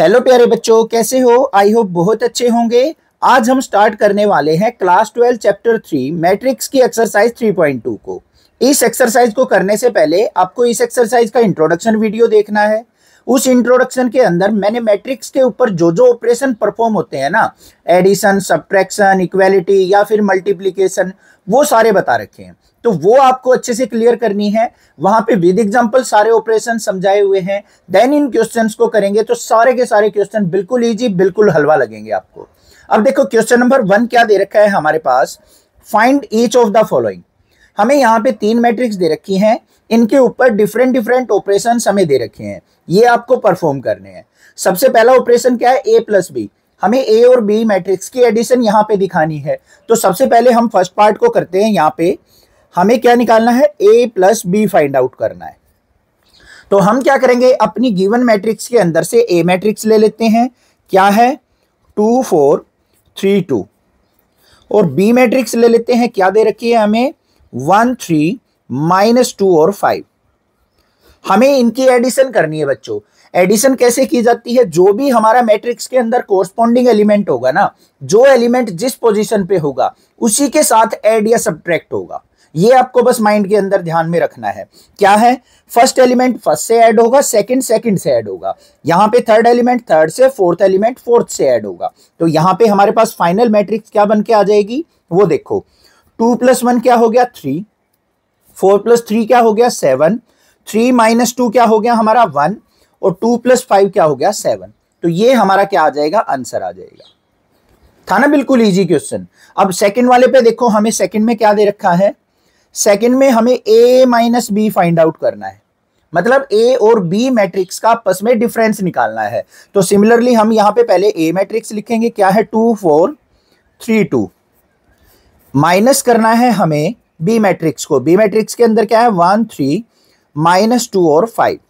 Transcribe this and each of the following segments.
Hello प्यारे बच्चों, कैसे हो? आई होप बहुत अच्छे होंगे। आज हम स्टार्ट करने वाले हैं क्लास 12 चैप्टर 3 मैट्रिक्स की एक्सरसाइज 3.2 को। इस एक्सरसाइज को करने से पहले आपको इस एक्सरसाइज का इंट्रोडक्शन वीडियो देखना है। उस इंट्रोडक्शन के अंदर मैंने मैट्रिक्स के ऊपर जो जो ऑपरेशन परफॉर्म होते हैं ना, एडिशन, सब्ट्रैक्शन, इक्वालिटी या फिर मल्टीप्लिकेशन, वो सारे बता रखे हैं। तो वो आपको अच्छे से क्लियर करनी है। वहां पे विद एग्जांपल सारे ऑपरेशन समझाए हुए हैं। देन इन क्वेश्चंस को करेंगे तो सारे के सारे क्वेश्चन बिल्कुल इजी, बिल्कुल हलवा लगेंगे आपको। अब देखो क्वेश्चन नंबर 1 क्या दे रखा है हमारे पास, find each of the following. हमें यहाँ पे 3 मैट्रिक्स दे रखी हैं, इनके ऊपर डिफरेंट डिफरेंट ऑपरेशन हमें दे रखे हैं, ये आपको परफॉर्म करने हैं। सबसे पहला ऑपरेशन क्या है, ए प्लस बी। हमें ए और बी मैट्रिक्स की एडिशन यहाँ पे दिखानी है। तो सबसे पहले हम फर्स्ट पार्ट को करते हैं। यहाँ पे हमें क्या निकालना है, ए प्लस बी फाइंड आउट करना है। तो हम क्या करेंगे, अपनी गिवन मैट्रिक्स के अंदर से ए मैट्रिक्स ले लेते हैं, क्या है 2 4 3 2, और बी मैट्रिक्स ले लेते हैं, क्या दे रखी है हमें 1 3 -2 और 5। हमें इनकी एडिशन करनी है बच्चों। एडिशन कैसे की जाती है, जो भी हमारा मैट्रिक्स के अंदर कोरस्पॉन्डिंग एलिमेंट होगा ना, जो एलिमेंट जिस पोजीशन पे होगा उसी के साथ ऐड या सब्ट्रैक्ट होगा। ये आपको बस माइंड के अंदर ध्यान में रखना है। क्या है, फर्स्ट एलिमेंट फर्स्ट से ऐड होगा, सेकंड सेकंड से ऐड होगा। यहाँ पे थर्ड एलिमेंट थर्ड से, फोर्थ एलिमेंट फोर्थ से ऐड होगा। तो यहाँ पे हमारे पास फाइनल मैट्रिक्स क्या बन के आ जाएगी, वो देखो 2 + 1 क्या हो गया 3, 4 + 3 क्या हो गया 7, 3 - 2 क्या हो गया हमारा 1, और 2 + 5 क्या हो गया 7। तो ये हमारा क्या आ जाएगा, आंसर आ जाएगा। था ना बिल्कुल इजी क्वेश्चन। अब सेकंड वाले पे देखो, हमें सेकंड में क्या दे रखा है, सेकंड में हमें a - b फाइंड आउट करना है। मतलब a और b मैट्रिक्स का आपस में डिफरेंस निकालना है। तो सिमिलरली हम यहाँ पे पहले a मैट्रिक्स लिखेंगे, क्या है 2 4 3 2, माइनस करना है हमें b मैट्रिक्स को। b मैट्रिक्स के अंदर क्या है 1 3 -2 और 5।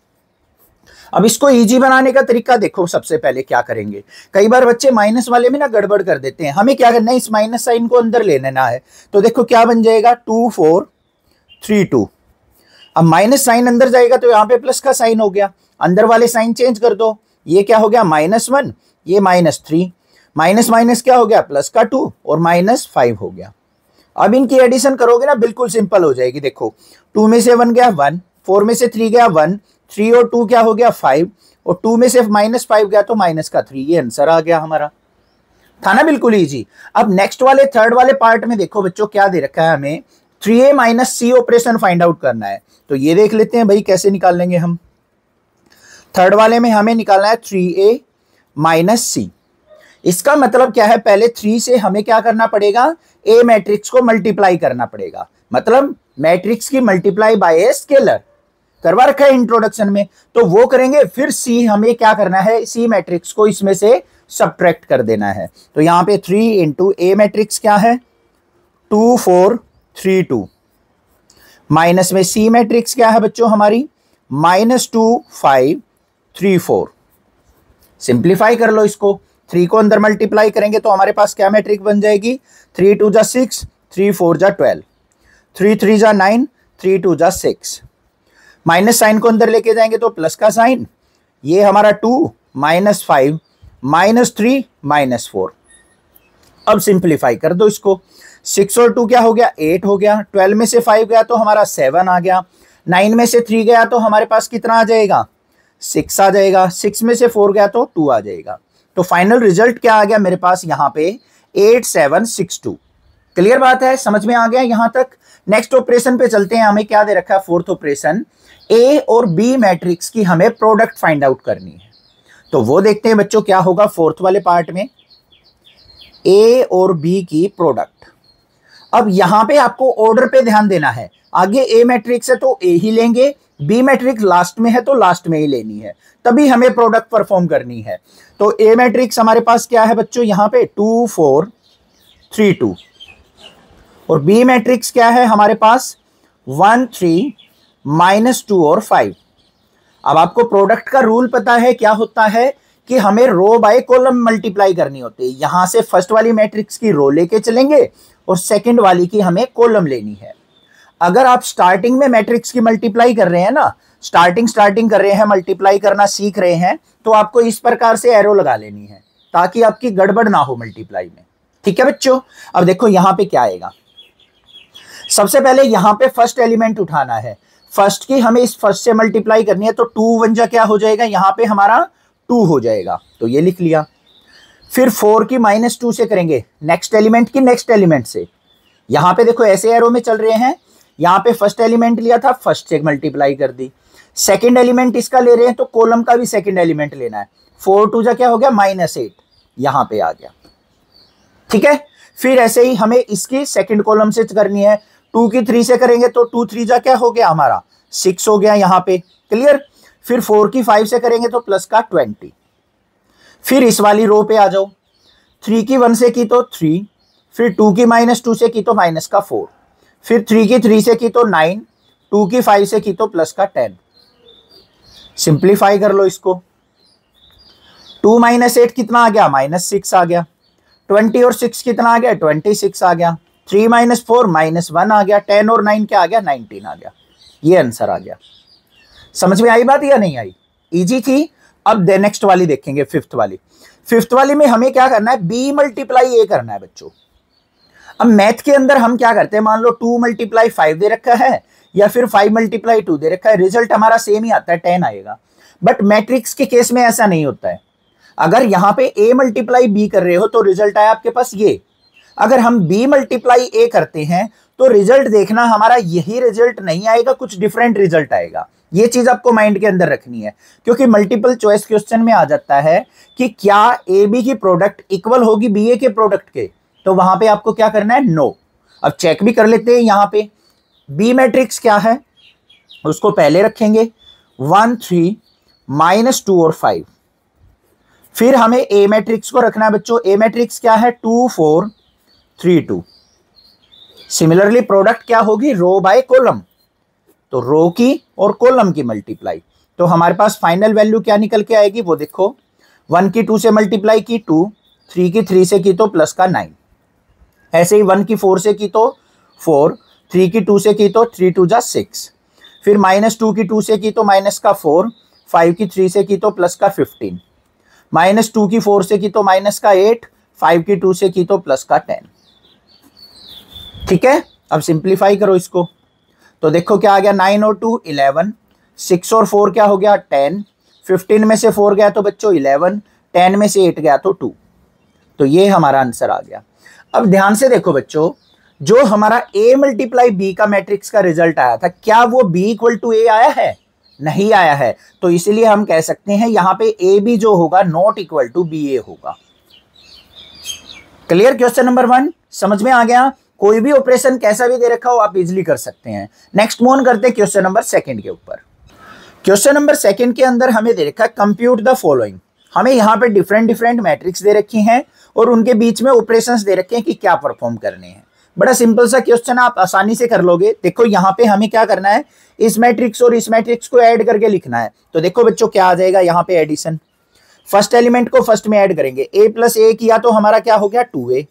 अब इसको इजी बनाने का तरीका देखो, सबसे पहले क्या करेंगे, कई बार बच्चे माइनस वाले में ना गड़बड़ कर देते हैं। हमें क्या करना है, इस माइनस साइन को अंदर ले लेना है। तो देखो क्या बन जाएगा 2 4 3 2। अब माइनस साइन अंदर जाएगा तो यहाँ पे प्लस का साइन हो गया, अंदर वाले साइन चेंज कर दो। ये क्या हो गया -1, ये -3, माइनस माइनस क्या हो गया प्लस का 2 और -5 हो गया। अब इनकी एडिशन करोगे ना बिल्कुल सिंपल हो जाएगी। देखो 2 में से 1 गया 1, 4 में से 3 गया 1, 3 और 2 क्या हो गया 5, और 2 में से -5 गया तो -3। ये आंसर आ गया हमारा। था ना बिल्कुल इजी। अब नेक्स्ट वाले थर्ड वाले पार्ट में देखो बच्चों, क्या दे रखा है हमें 3a - c operation find out करना है। तो ये देख लेते हैं भाई कैसे निकाल लेंगे हम। थर्ड वाले में हमें निकालना है 3a - c। इसका मतलब क्या है, पहले 3 से हमें क्या करना पड़ेगा, a मैट्रिक्स को मल्टीप्लाई करना पड़ेगा। मतलब मैट्रिक्स की मल्टीप्लाई बाय ए स्केलर करवा रखा है इंट्रोडक्शन में, तो वो करेंगे। फिर c हमें क्या करना है, c मैट्रिक्स को इसमें से सब्ट्रैक्ट कर देना है। तो यहाँ पे 3 × a मैट्रिक्स क्या है 2 4 3 2, माइनस में सी मैट्रिक्स क्या है बच्चों हमारी -2 5 3 4। सिंप्लीफाई कर लो इसको, 3 को अंदर मल्टीप्लाई करेंगे तो हमारे पास क्या मैट्रिक्स बन जाएगी, 3 2 = 6, 3 4 = 12, 3 3 = 9, 3 2 = 6। माइनस साइन को अंदर लेके जाएंगे तो प्लस का साइन, ये हमारा 2 -5 -3 -4। अब सिंप्लीफाई कर दो इसको, 6 और 2 क्या हो गया 8 हो गया, 12 में से 5 गया तो हमारा 7 आ गया, 9 में से 3 गया तो हमारे पास कितना आ जाएगा 6 आ जाएगा, 6 में से 4 गया तो 2 आ जाएगा। तो फाइनल रिजल्ट क्या आ गया मेरे पास यहाँ पे 8 7 6 2। क्लियर बात है, समझ में आ गया यहाँ तक। नेक्स्ट ऑपरेशन पे चलते हैं। हमें क्या दे रखा है, फोर्थ ऑपरेशन, ए और बी मैट्रिक्स की हमें प्रोडक्ट फाइंड आउट करनी है। तो वो देखते हैं बच्चों क्या होगा फोर्थ वाले पार्ट में, ए और बी की प्रोडक्ट। अब यहां पे आपको ऑर्डर पे ध्यान देना है। आगे ए मैट्रिक्स है तो ए ही लेंगे, बी मैट्रिक्स लास्ट में है तो लास्ट में ही लेनी है, तभी हमें प्रोडक्ट परफॉर्म करनी है। तो ए मैट्रिक्स हमारे पास क्या है बच्चों, यहाँ पे 2 4 3 2, और बी मैट्रिक्स क्या है हमारे पास 1 3 -2 और 5। अब आपको प्रोडक्ट का रूल पता है, क्या होता है कि हमें रो बाय कॉलम मल्टीप्लाई करनी होती है। यहां से फर्स्ट वाली मैट्रिक्स की रो लेके चलेंगे और सेकंड वाली की हमें कॉलम लेनी है। अगर आप स्टार्टिंग में मैट्रिक्स की मल्टीप्लाई कर रहे हैं ना, स्टार्टिंग कर रहे हैं, मल्टीप्लाई करना सीख रहे हैं, तो आपको इस प्रकार से एरो लगा लेनी है ताकि आपकी गड़बड़ ना हो मल्टीप्लाई में। ठीक है बच्चों, अब देखो यहां पे क्या आएगा। सबसे पहले यहां पे फर्स्ट एलिमेंट उठाना है, फर्स्ट की हमें इस फर्स्ट से मल्टीप्लाई करनी है, तो 2 1 जा क्या हो जाएगा, यहां पे हमारा 2 हो जाएगा, तो ये लिख लिया। फिर 4 की -2 से करेंगे, नेक्स्ट एलिमेंट की नेक्स्ट एलिमेंट से। यहां पे देखो ऐसे एरो में चल रहे हैं, यहां पे फर्स्ट एलिमेंट लिया था, फर्स्ट से मल्टीप्लाई कर दी। सेकंड एलिमेंट इसका ले रहे हैं तो कॉलम का भी सेकंड एलिमेंट लेना है। 4 2 जा क्या हो गया, -8, यहां पे आ गया। ठीक है, फिर ऐसे ही हमें इसकी सेकंड कॉलम से करनी है। 2 की 3 से करेंगे तो 2 3 जा क्या हो गया, हमारा 6 हो गया यहां पे, क्लियर। फिर 4 की 5 से करेंगे तो प्लस का 20। फिर इस वाली रो पे आ जाओ, 3 की 1 से की तो 3, फिर 2 की -2 से की तो माइनस का 4, फिर 3 की 3 से की तो 9, 2 की 5 से की तो प्लस का 10। सिंप्लीफाई कर लो इसको, 2 -8 कितना आ गया, -6 आ गया। 20 और 6 कितना आ गया, 26 आ गया। 3 -4 -1 आ गया। 10 और 9 क्या आ गया, 19 आ गया। ये आंसर आ गया। समझ में आई बात या नहीं आई? इजी थी। अब नेक्स्ट वाली देखेंगे, फिफ्थ वाली। फिफ्थ वाली में हमें क्या करना है, b मल्टीप्लाई a करना है बच्चों। अब मैथ के अंदर हम क्या करते हैं, मान लो 2 × 5 दे रखा है या फिर 5 × 2 दे रखा है, रिजल्ट हमारा सेम ही आता है, 10 आएगा। बट मैट्रिक्स के केस में ऐसा नहीं होता है। अगर यहां पे a × b कर रहे हो तो रिजल्ट आया आपके पास ये। अगर हम b × a करते हैं तो रिजल्ट देखना हमारा यही रिजल्ट नहीं आएगा, कुछ डिफरेंट रिजल्ट आएगा। ये चीज आपको माइंड के अंदर रखनी है, क्योंकि मल्टीपल चॉइस क्वेश्चन में आ जाता है कि क्या ए बी की प्रोडक्ट इक्वल होगी बी ए के प्रोडक्ट के, तो वहां पे आपको क्या करना है, नो। अब चेक भी कर लेते हैं, यहां पे बी मैट्रिक्स क्या है उसको पहले रखेंगे, 1 3 -2 और 5। फिर हमें ए मैट्रिक्स को रखना है बच्चों। ए मैट्रिक्स क्या है, 2 4 3 2। सिमिलरली प्रोडक्ट क्या होगी, रो बाय कॉलम, तो रो की और कॉलम की मल्टीप्लाई। तो हमारे पास फाइनल वैल्यू क्या निकल के आएगी, वो देखो। 1 की 2 से मल्टीप्लाई की 2, 3 की 3 से की तो प्लस का 9, ऐसे ही 1 की 4 से की तो 4, 3 की 2 से की तो 3 2 जा 6, फिर -2 की 2 से की तो माइनस का 4, 5 की 3 से की तो प्लस का 15, -2 की 4 से की तो माइनस का 8, 5 की 2 से की तो प्लस का 10। ठीक है, अब सिंप्लीफाई करो इसको, तो देखो क्या आ गया, 9 और 2 11, 6 और 4 क्या हो गया 10, 15 में से 4 गया तो बच्चों 11, 10 में से 8 गया तो 2। तो ये हमारा आंसर आ गया। अब ध्यान से देखो बच्चों, जो हमारा a × b का मैट्रिक्स का रिजल्ट आया था, क्या वो b = a आया है? नहीं आया है। तो इसलिए हम कह सकते हैं यहां पे a b जो होगा not equal to b a होगा। क्लियर? क्वेश्चन नंबर 1 समझ में आ गया। कोई भी ऑपरेशन कैसा भी दे रखा हो आप इजीली कर सकते हैं। नेक्स्ट मूव ऑन करते हैं क्वेश्चन नंबर 2 के ऊपर। क्वेश्चन नंबर 2 के अंदर हमें दे रखा है कंप्यूट द फॉलोइंग। हमें यहाँ पे डिफरेंट मैट्रिक्स दे रखी हैं और उनके बीच में ऑपरेशंस दे रखे हैं कि क्या परफॉर्म करने हैं। बड़ा सिंपल सा क्वेश्चन, आप आसानी से कर लोगे। देखो यहाँ पे हमें क्या करना है, इस मैट्रिक्स और इस मैट्रिक्स को ऐड करके लिखना है। तो देखो बच्चों क्या आ जाएगा, यहाँ पे एडिशन, फर्स्ट एलिमेंट को फर्स्ट में ऐड करेंगे। a + a किया तो हमारा क्या हो गया 2a,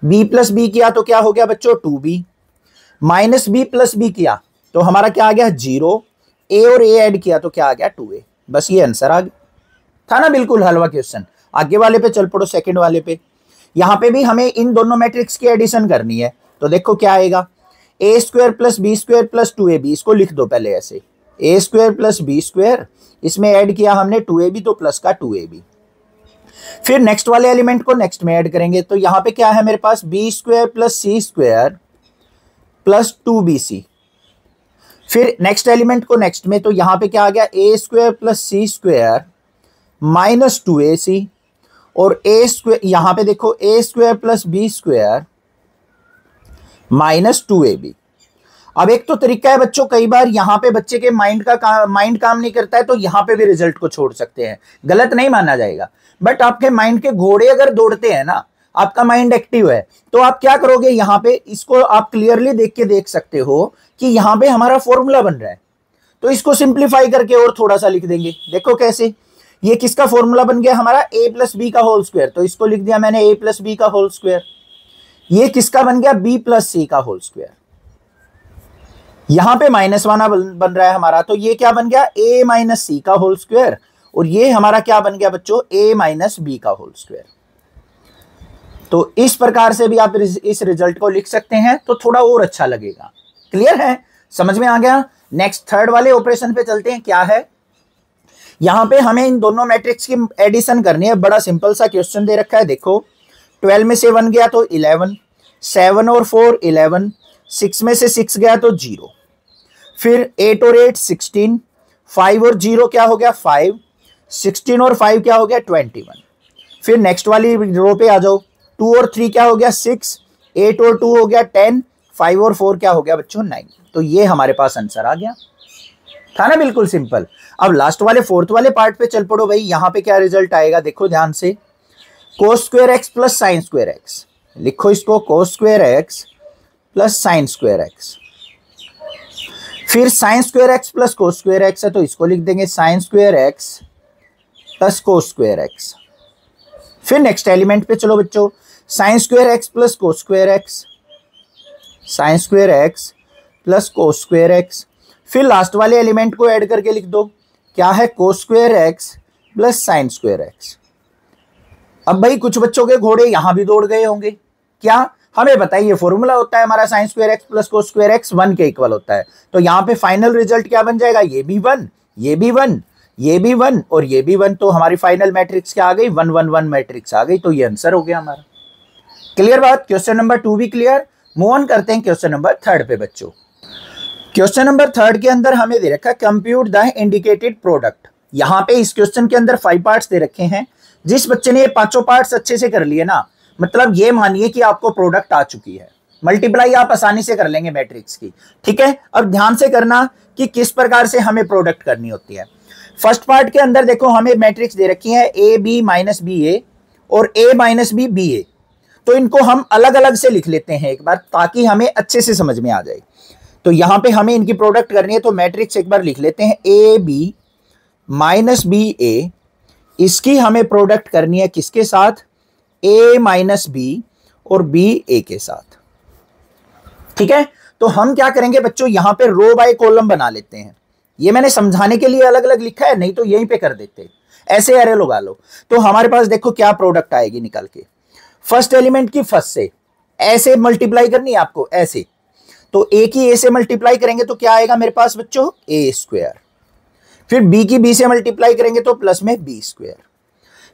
b + b किया तो क्या हो गया बच्चों 2b, -b + b किया तो हमारा क्या आ गया 0, a और a ऐड किया तो क्या आ गया 2a। बस ये आंसर आ गया। था ना बिल्कुल हलवा क्वेश्चन। आगे वाले पे चल पड़ो, सेकंड वाले पे। यहां पे भी हमें इन दोनों मैट्रिक्स की एडिशन करनी है। तो देखो क्या आएगा, a² + b² + 2ab, इसको लिख दो पहले ऐसे, a² + b², इसमें ऐड किया हमने 2ab तो प्लस का 2ab। फिर नेक्स्ट वाले एलिमेंट को नेक्स्ट में ऐड करेंगे। तो यहां पे क्या है मेरे पास, b² + c² + 2bc। फिर नेक्स्ट एलिमेंट को नेक्स्ट में, तो यहां पे क्या आ गया a² + c² - 2ac, और a², यहां पे देखो a² + b² - 2ab। अब एक तो तरीका है बच्चों, कई बार यहां पे बच्चे के माइंड काम नहीं करता है तो यहां पे भी रिजल्ट को छोड़ सकते हैं, गलत नहीं माना जाएगा। बट आपके माइंड के घोड़े अगर दौड़ते हैं ना, आपका माइंड एक्टिव है, तो आप क्या करोगे, यहां पे इसको आप क्लियरली देख के देख सकते हो कि यहां पे हमारा फॉर्मूला बन रहा है। तो इसको सिंप्लीफाई करके और थोड़ा सा लिख देंगे। देखो कैसे, ये किसका फॉर्मूला बन गया हमारा, a + b का होल स्क्वायर, तो इसको लिख दिया मैंने a + b का होल स्क्वायर। ये किसका बन गया, b + c का होल स्क्वायर। यहां पे -1 बन रहा है हमारा, तो ये क्या बन गया, a माइनस सी का होल स्क्वायर, और ये हमारा क्या बन गया बच्चों, a माइनस बी का होल स्क्वायर। तो इस प्रकार से भी आप इस रिजल्ट को लिख सकते हैं, तो थोड़ा और अच्छा लगेगा। क्लियर है, समझ में आ गया। नेक्स्ट थर्ड वाले ऑपरेशन पे चलते हैं। क्या है, यहां पे हमें इन दोनों मैट्रिक्स की एडिशन करनी है। बड़ा सिंपल सा क्वेश्चन दे रखा है, देखो 12 में से 1 गया तो 11, 7 और 4 11, 6 में से 6 गया तो 0, फिर 8 और 8 16, 5 और 0 क्या हो गया 5, 16 और 5 क्या हो गया 21। फिर नेक्स्ट वाली रो पे आ जाओ, 2 और 3 क्या हो गया 6, 8 और 2 हो गया 10, 5 और 4 क्या हो गया बच्चों 9। तो ये हमारे पास आंसर आ गया, था ना, बिल्कुल सिंपल। अब लास्ट वाले फोर्थ वाले पार्ट पे चल पड़ो भाई। यहां पे क्या रिजल्ट आएगा, देखो ध्यान से, cos square X plus sine square X, लिखो इसको cos square X plus sine square X. फिर sine square X plus cos square X है, तो इसको लिख देंगे sine square X plus cos square X. फिर नेक्स्ट एलिमेंट पे चलो बच्चों, sine square X plus cos square X, sine square X plus cos square X. फिर लास्ट वाले एलिमेंट को ऐड करके लिख दो, क्या है, कोस square X plus sine square x. अब भाई कुछ बच्चों के घोड़े यहां भी दौड़ गए होंगे, क्या, हमें बताइए, फॉर्मूला होता है हमारा sign square X plus cos square x 1 के इक्वल होता है। तो यहाँ पे फाइनल रिजल्ट क्या बन जाएगा, ये भी 1, ये भी 1, ये भी 1 और ये भी 1। तो हमारी फाइनल मैट्रिक्स क्या आ गई, 1 1 1 मैट्रिक्स आ गई। तो ये आंसर हो गया हमारा। क्लियर बात, क्वेश्चन नंबर 2 भी क्लियर। मूव ऑन करते हैं क्वेश्चन नंबर 3 पे बच्चों। क्वेश्चन नंबर 3 के अंदर हमें दे रखा है कंप्यूट द इंडिकेटेड प्रोडक्ट। यहाँ पे इस क्वेश्चन के अंदर 5 पार्ट्स दे रखे हैं। जिस बच्चे ने ये 5 पार्ट्स अच्छे से कर लिए ना, मतलब ये मानिए कि आपको प्रोडक्ट आ चुकी है। मल्टीप्लाई आप आसानी से कर लेंगे मैट्रिक्स की, ठीक है। अब ध्यान से करना कि किस प्रकार से हमें प्रोडक्ट करनी होती है। फर्स्ट पार्ट के अंदर देखो हमें मैट्रिक्स दे रखी है ए बी माइनस बी ए और ए माइनस बी बी ए। तो इनको हम अलग अलग से लिख लेते हैं एक बार, ताकि हमें अच्छे से समझ में आ जाए। तो यहां पे हमें इनकी प्रोडक्ट करनी है, तो मैट्रिक्स एक बार लिख लेते हैं, ए बी माइनस बी ए। इसकी हमें प्रोडक्ट करनी है किसके साथ, a माइनस बी और b a के साथ, ठीक है। तो हम क्या करेंगे बच्चों, यहां पे रो बाय कॉलम बना लेते हैं। ये मैंने समझाने के लिए अलग अलग लिखा है, नहीं तो यहीं पे कर देते, ऐसे एरे लगा लो। तो हमारे पास देखो क्या प्रोडक्ट आएगी निकल के, फर्स्ट एलिमेंट की फर्स्ट से ऐसे मल्टीप्लाई करनी है आपको, ऐसे। तो a की a से मल्टीप्लाई करेंगे तो क्या आएगा मेरे पास बच्चों, a स्क्वायर। फिर b की b से मल्टीप्लाई करेंगे तो प्लस में b स्क्वायर।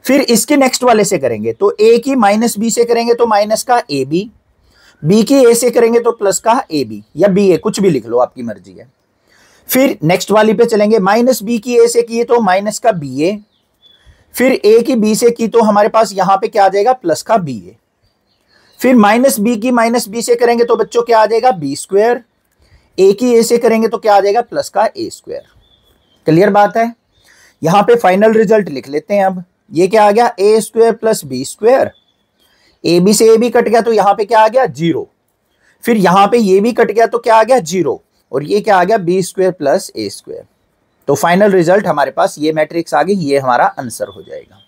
फिर इसके नेक्स्ट वाले से करेंगे तो a की माइनस बी से करेंगे तो माइनस का ए बी, बी की a से करेंगे तो प्लस का ए बी या बी ए, कुछ भी लिख लो, आपकी मर्जी है। फिर नेक्स्ट वाली पे चलेंगे, माइनस बी की a से किए तो माइनस का बी ए, फिर a की b से की तो हमारे पास यहां पे क्या आ जाएगा, प्लस का बी ए। फिर माइनस बी की माइनस बी से करेंगे तो बच्चों क्या आ जाएगा, बी स्क्वायर। a की a से करेंगे तो क्या आ जाएगा, प्लस का ए स्क्वायर। क्लियर बात है। यहां पे फाइनल रिजल्ट लिख लेते हैं। अब ये क्या आ गया, A square plus B square. A B से ए बी कट गया तो यहां पे क्या आ गया, 0। फिर यहां पे ये भी कट गया तो क्या आ गया, 0। और ये क्या आ गया, बी स्क्वायर प्लस ए स्क्वायर। तो फाइनल रिजल्ट हमारे पास ये मैट्रिक्स आ गई, ये हमारा आंसर हो जाएगा।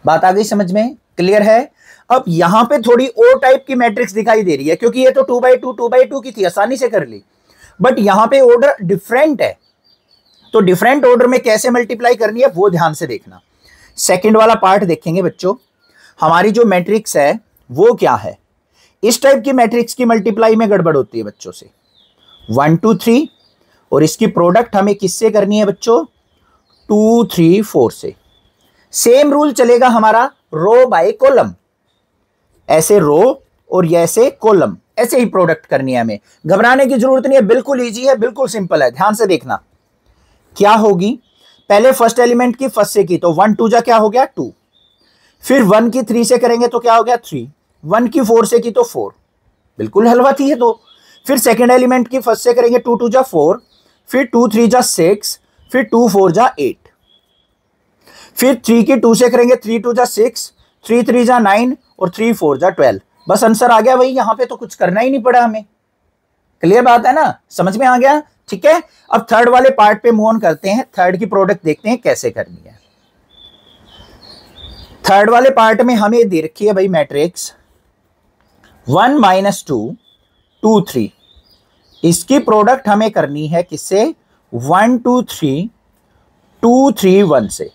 बात आ गई समझ में, क्लियर है। अब यहां पे थोड़ी और टाइप की मैट्रिक्स दिखाई दे रही है, क्योंकि ये तो 2x2 की थी, आसानी से कर ली। बट यहां पे ऑर्डर डिफरेंट है, तो डिफरेंट ऑर्डर में कैसे मल्टीप्लाई करनी है वो ध्यान से देखना। सेकंड वाला पार्ट देखेंगे बच्चों, हमारी जो मैट्रिक्स है वो क्या है। इस टाइप की मैट्रिक्स की मल्टीप्लाई में गड़बड़ होती है बच्चों से, 1 2 3, और इसकी प्रोडक्ट हमें किससे करनी है बच्चों, 2 3 4 से। सेम रूल चलेगा हमारा रो बाय कॉलम, ऐसे रो और ऐसे कॉलम, ऐसे ही प्रोडक्ट करनी है हमें। घबराने की जरूरत नहीं है, बिल्कुल ईजी है, बिल्कुल सिंपल है। ध्यान से देखना क्या होगी, पहले फर्स्ट एलिमेंट की फर्स्ट से की तो 1 2 जा क्या हो गया 2, फिर 1 की 3 से करेंगे तो क्या हो गया 3, 1 की 4 से की तो 4, बिल्कुल हलवा थी ये तो। फिर सेकंड एलिमेंट की फर्स्ट से करेंगे 2 2 जा 4, फिर 2 3 जा 6, फिर 2 4 जा 8, फिर 3 की 2 से करेंगे 3 2 जा 6, 3 3 जा 9 और 3 4 जा 12। बस आंसर आ गया भाई, यहां पे तो कुछ करना ही नहीं पड़ा हमें। क्लियर बात है ना, समझ में आ गया, ठीक है। अब थर्ड वाले पार्ट पे मूव ऑन करते हैं, थर्ड की प्रोडक्ट देखते हैं कैसे करनी है। थर्ड वाले पार्ट में हमें दे रखी है भाई मैट्रिक्स 1 -2 2 3, इसकी प्रोडक्ट हमें करनी है किससे? 1 2 3 2 3 1 से।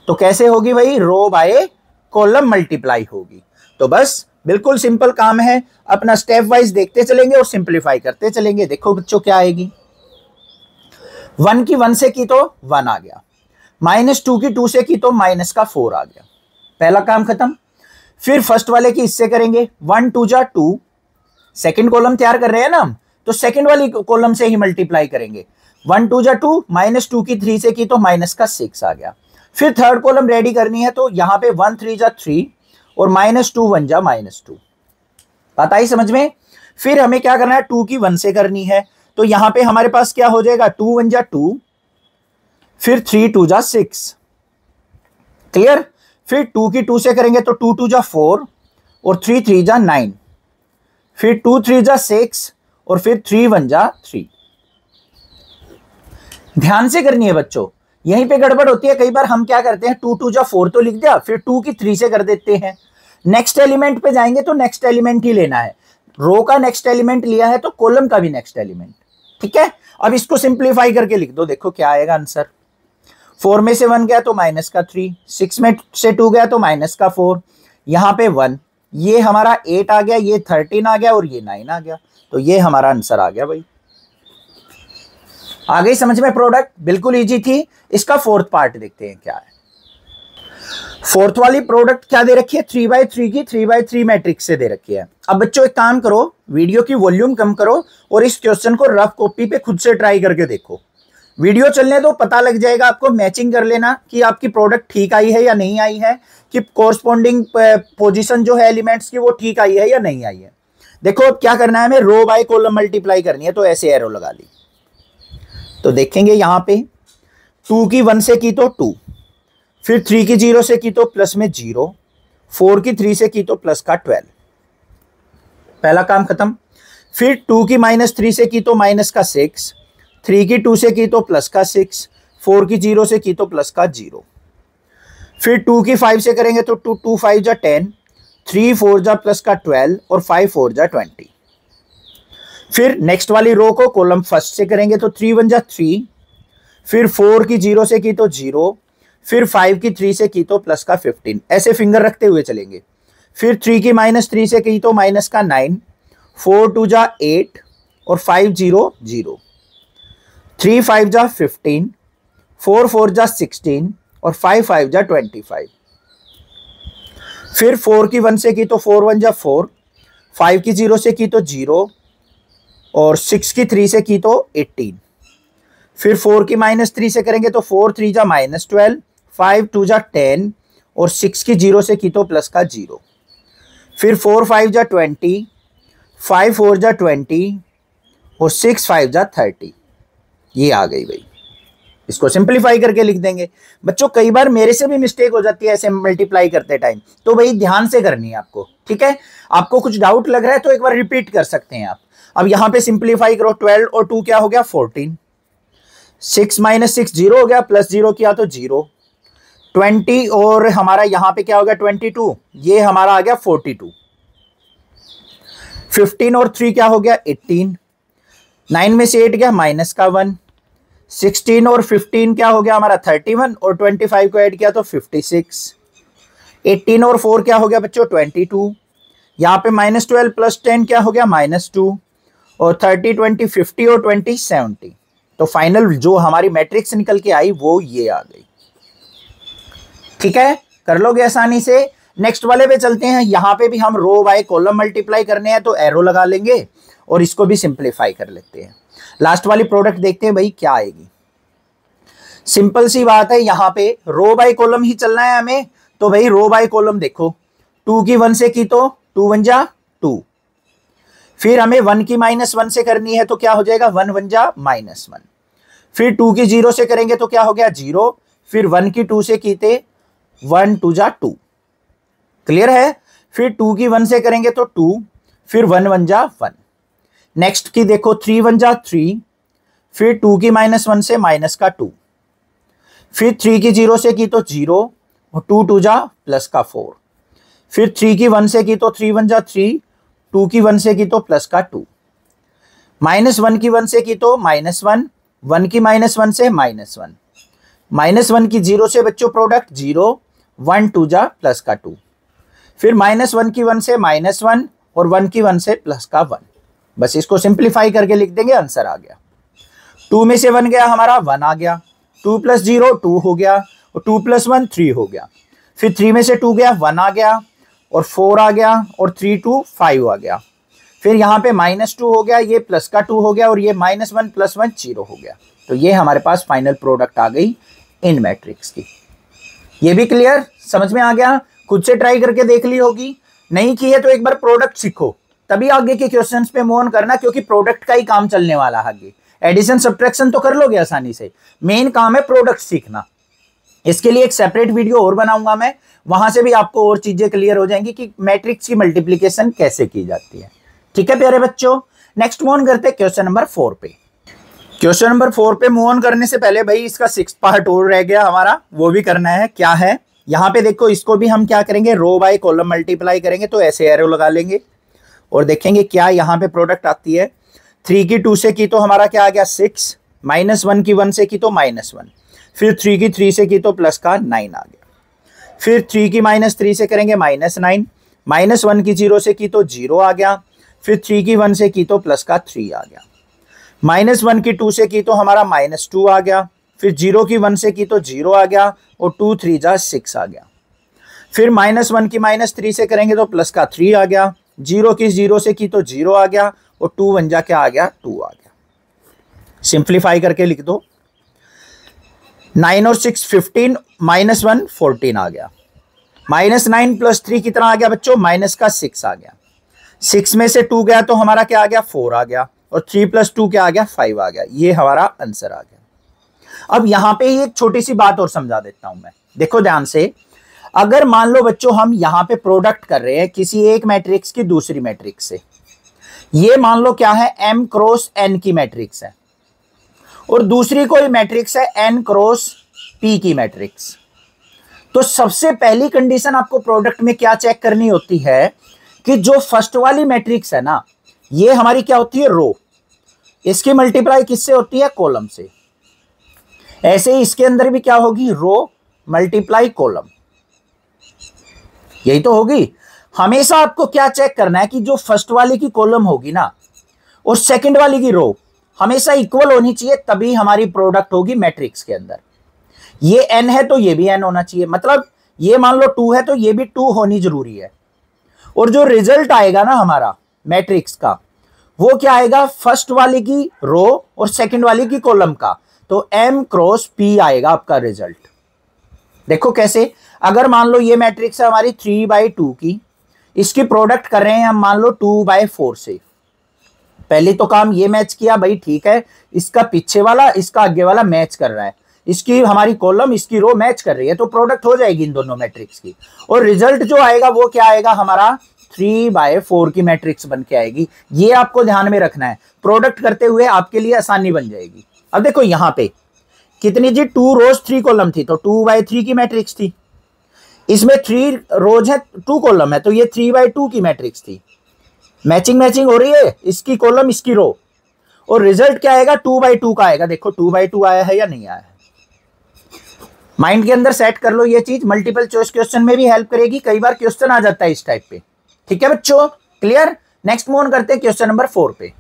तो कैसे होगी भाई? रो बाय कॉलम मल्टीप्लाई होगी। तो बस बिल्कुल सिंपल काम है, अपना स्टेप वाइज देखते चलेंगे और सिंप्लीफाई करते चलेंगे। देखो बच्चों क्या आएगी, 1 की 1 से की तो 1 आ गया, -2 की 2 से की तो -4 आ गया, पहला काम खत्म। फिर फर्स्ट वाले की इससे करेंगे, 1 2 जा 2, सेकेंड कॉलम तैयार कर रहे हैं ना हम, तो सेकेंड वाली कॉलम से ही मल्टीप्लाई करेंगे। 1 2 जा 2, -2 की 3 से की तो -6 आ गया। फिर थर्ड कॉलम रेडी करनी है, तो यहां पे 1 3 जा 3 और -2 1 जा -2। बात आई समझ में? फिर हमें क्या करना है, 2 की 1 से करनी है, तो यहां पे हमारे पास क्या हो जाएगा, 2 1 जा 2, फिर 3 2 जा 6, क्लियर। फिर 2 की 2 से करेंगे तो 2 2 जा 4 और 3 3 जा 9, फिर 2 3 जा 6 और फिर 3 1 जा 3। ध्यान से करनी है बच्चों, यहीं पे गड़बड़ होती है। कई बार हम क्या करते हैं, 2 2 जा 4 तो लिख दिया, फिर 2 की 3 से कर देते हैं। नेक्स्ट एलिमेंट पे जाएंगे तो नेक्स्ट एलिमेंट ही लेना है, रो का नेक्स्ट एलिमेंट लिया है तो कॉलम का भी नेक्स्ट एलिमेंट, ठीक है। अब इसको सिंप्लीफाई करके लिख दो, देखो क्या आएगा आंसर। 4 में से 1 गया तो -3, 6 में से 2 गया तो -4, यहां पे 1, ये हमारा 8 आ गया, ये 13 आ गया और ये 9 आ गया। तो ये हमारा आंसर आ गया भाई। आ गई समझ में प्रोडक्ट? बिल्कुल इजी थी। इसका फोर्थ पार्ट देखते हैं क्या है। फोर्थ वाली प्रोडक्ट क्या दे रखी है, 3/3 की 3/3 मैट्रिक्स से दे रखी है। अब बच्चों एक काम करो, वीडियो की वॉल्यूम कम करो और इस क्वेश्चन को रफ कॉपी पे खुद से ट्राई करके देखो। वीडियो चलने दो, पता लग जाएगा आपको, मैचिंग कर लेना कि आपकी प्रोडक्ट ठीक आई है या नहीं आई है, कि कोरस्पॉन्डिंग पोजीशन जो है एलिमेंट्स की वो ठीक आई है या नहीं आई है। देखो अब क्या करना है, हमें रो बाय कॉलम मल्टीप्लाई करनी है, तो ऐसे एरो लगा ली। तो देखेंगे यहां पे 2 की 1 से की तो 2, फिर 3 की 0 से की तो प्लस में 0, 4 की 3 से की तो प्लस का 12, पहला काम खत्म। फिर 2 की -3 से की तो माइनस का 6, 3 की 2 से की तो प्लस का 6, 4 की 0 से की तो प्लस का 0। फिर 2 की 5 से करेंगे तो 2 2 5 जा 10, 3 4 जा प्लस का 12 और 5 4 जा 20। फिर नेक्स्ट वाली रो को कॉलम फर्स्ट से करेंगे तो 3 1 जा 3, फिर 4 की 0 से की तो 0, फिर 5 की 3 से की तो प्लस का 15, ऐसे फिंगर रखते हुए चलेंगे। फिर 3 की -3 से की तो माइनस का 9, 4 2 जा 8 और 5 0 0, 3 5 जा 15, 4 4 जा 16 और 5 5 जा 25। फिर 4 की 1 से की तो 4 1 जा 4, 5 की 0 से की तो 0 और 6 की 3 से की तो 18। फिर 4 की -3 से करेंगे तो 4 3 जा -12, 5 2 जा 10 और 6 की 0 से की तो प्लस का 0। फिर 4 5 जा 20, 5 4 जा 20 और 6 5 जा 30। ये आ गई भाई। इसको सिंपलीफाई करके लिख देंगे। बच्चों कई बार मेरे से भी मिस्टेक हो जाती है ऐसे मल्टीप्लाई करते टाइम, तो भाई ध्यान से करनी है आपको, ठीक है। आपको कुछ डाउट लग रहा है तो एक बार रिपीट कर सकते हैं आप। अब यहां पे सिंपलीफाई करो, 12 और 2 क्या हो गया 14, 6 -6 0 हो गया, प्लस 0 किया तो 0, 20 और हमारा यहां पे क्या हो गया 22, ये हमारा आ गया 42, 15 और 3 क्या हो गया 18, 9 में से 8 गया -1, 16 और 15 क्या हो गया हमारा 31 और 25 को ऐड किया तो 56, 18 और 4 क्या हो गया बच्चों 22, यहाँ पे -12 + 10 क्या हो गया -2 और 30 20 50 और 20 70। तो फाइनल जो हमारी मैट्रिक्स निकल के आई वो ये आ गई। ठीक है, कर लोगे आसानी से। नेक्स्ट वाले पे चलते हैं। यहां पे भी हम रो बाय कॉलम मल्टीप्लाई करने हैं तो एरो लगा लेंगे और इसको भी सिंप्लीफाई कर लेते हैं। लास्ट वाली प्रोडक्ट देखते हैं भाई क्या आएगी। सिंपल सी बात है, यहां पे रो बाय कॉलम ही चलना है हमें, तो भाई रो बाय कॉलम देखो 2 की 1 से की तो 2 1 जा 2, फिर हमें 1 की -1 से करनी है तो क्या हो जाएगा 1 1 जा -1, फिर 2 की 0 से करेंगे तो क्या हो गया 0, फिर 1 की 2 से कीते 1 2 जा 2, क्लियर है। फिर 2 की 1 से करेंगे तो 2, फिर 1 1 जा 1। नेक्स्ट की देखो 3 1 जा 3, फिर 2 की -1 से माइनस का 2, फिर 3 की 0 से की तो 0 और 2 2 जा प्लस का 4, फिर 3 की 1 से की तो 3 1 जा 3, 2 की 1 से की तो प्लस का 2, -1 की 1 से की तो -1, 1 की -1 से -1, -1 की 0 से बच्चों प्रोडक्ट 0, 1 2 जा प्लस का 2, फिर -1 की 1 से -1 और 1 की 1 से प्लस का 1। बस इसको सिंप्लीफाई करके लिख देंगे, आंसर आ गया। 2 में से 1 गया हमारा 1 आ गया, 2 + 0 2 हो गया और 2 + 1 3 हो गया, फिर 3 में से 2 गया 1 आ गया और 4 आ गया और 3 2 5 आ गया, फिर यहाँ पे -2 हो गया, ये प्लस का 2 हो गया और ये -1 + 1 0 हो गया। तो ये हमारे पास फाइनल प्रोडक्ट आ गई इन मैट्रिक्स की। ये भी क्लियर, समझ में आ गया? खुद से ट्राई करके देख ली होगी, नहीं की है तो एक बार प्रोडक्ट सीखो, तभी आगे के क्वेश्चंस पे मूव ऑन करना, क्योंकि प्रोडक्ट का ही काम चलने वाला है आगे। एडिशन सब्ट्रैक्शन तो कर लोगे आसानी से, मेन काम है प्रोडक्ट सीखना। इसके लिए एक सेपरेट वीडियो और बनाऊंगा मैं, वहां से भी आपको और चीजें क्लियर हो जाएंगी कि मैट्रिक्स की मल्टीप्लीकेशन कैसे की जाती है। ठीक है प्यारे बच्चों, नेक्स्ट मूव ऑन करते हैं क्वेश्चन नंबर 4 पे। क्वेश्चन नंबर 4 पे मूव ऑन करने से पहले भाई इसका 6th पार्ट और रह गया हमारा, वो भी करना है। क्या है यहाँ पे देखो, इसको भी हम क्या करेंगे, रो बाय कॉलम मल्टीप्लाई करेंगे, तो ऐसे एरो लगा लेंगे और देखेंगे क्या यहाँ पे प्रोडक्ट आती है। 3 की 2 से की तो हमारा क्या आ गया 6, -1 की 1 से की तो -1, फिर 3 की 3 से की तो प्लस का 9 आ गया, फिर 3 की -3 से करेंगे -9, -1 की 0 से की तो 0 आ गया, फिर 3 की 1 से की तो प्लस का 3 आ गया, -1 की 2 से की तो हमारा -2 आ गया, फिर 0 की 1 से की तो 0 आ गया और 2 3 जा 6 आ गया, फिर -1 की -3 से करेंगे तो प्लस का 3 आ गया, 0 की 0 से की तो 0 आ गया और 2 1 जा क्या आ गया 2 आ गया। सिंप्लीफाई करके लिख दो, 9 और 6 15, -1 14 आ गया, -9 + 3 कितना आ गया बच्चों, -6 आ गया, 6 में से 2 गया तो हमारा क्या आ गया 4 आ गया और 3 + 2 क्या आ गया 5 आ गया। ये हमारा आंसर आ गया। अब यहां पे ही एक छोटी सी बात और समझा देता हूं मैं, देखो ध्यान से। अगर मान लो बच्चों हम यहां पे प्रोडक्ट कर रहे हैं किसी एक मैट्रिक्स की दूसरी मैट्रिक्स से, ये मान लो क्या है m क्रॉस n की मैट्रिक्स है और दूसरी कोई मैट्रिक्स है n क्रॉस p की मैट्रिक्स, तो सबसे पहली कंडीशन आपको प्रोडक्ट में क्या चेक करनी होती है कि जो फर्स्ट वाली मैट्रिक्स है ना, ये हमारी क्या होती है रो, इसकी मल्टीप्लाई किससे होती है कॉलम से। ऐसे ही इसके अंदर भी क्या होगी, रो मल्टीप्लाई कॉलम, यही तो होगी। हमेशा आपको क्या चेक करना है कि जो फर्स्ट वाली की कॉलम होगी ना और सेकंड वाली की रो हमेशा इक्वल होनी चाहिए, तभी हमारी प्रोडक्ट होगी मैट्रिक्स के अंदर। ये n है तो ये भी n होना चाहिए, मतलब ये मान लो 2 है तो ये भी 2 होनी जरूरी है। और जो रिजल्ट आएगा ना हमारा मैट्रिक्स का, वो क्या आएगा, फर्स्ट वाली की रो और सेकंड वाली की कॉलम का, तो m क्रॉस p आएगा आपका रिजल्ट। देखो कैसे, अगर मान लो ये मैट्रिक्स है हमारी 3/2 की, इसकी प्रोडक्ट कर रहे हैं हम मान लो 2/4 से। पहले तो काम ये मैच किया भाई, ठीक है, इसका पीछे वाला इसका आगे वाला मैच कर रहा है, इसकी हमारी कॉलम इसकी रो मैच कर रही है, तो प्रोडक्ट हो जाएगी इन दोनों मैट्रिक्स की। और रिजल्ट जो आएगा वो क्या आएगा हमारा 3/4 की मैट्रिक्स बन के आएगी। ये आपको ध्यान में रखना है, प्रोडक्ट करते हुए आपके लिए आसानी बन जाएगी। अब देखो यहाँ पे कितनी जी 2 रोज 3 कॉलम थी, तो 2/3 की मैट्रिक्स थी। इसमें 3 रोज है 2 कॉलम है, तो ये 3/2 की मैट्रिक्स थी। मैचिंग हो रही है, इसकी कॉलम इसकी रो, और रिजल्ट क्या आएगा 2/2 का आएगा। देखो 2/2 आया है या नहीं आया है, माइंड के अंदर सेट कर लो। ये चीज मल्टीपल चॉइस क्वेश्चन में भी हेल्प करेगी, कई बार क्वेश्चन आ जाता है इस टाइप पे। ठीक है बच्चों, क्लियर। नेक्स्ट मूव ऑन करते हैं क्वेश्चन नंबर 4 पे।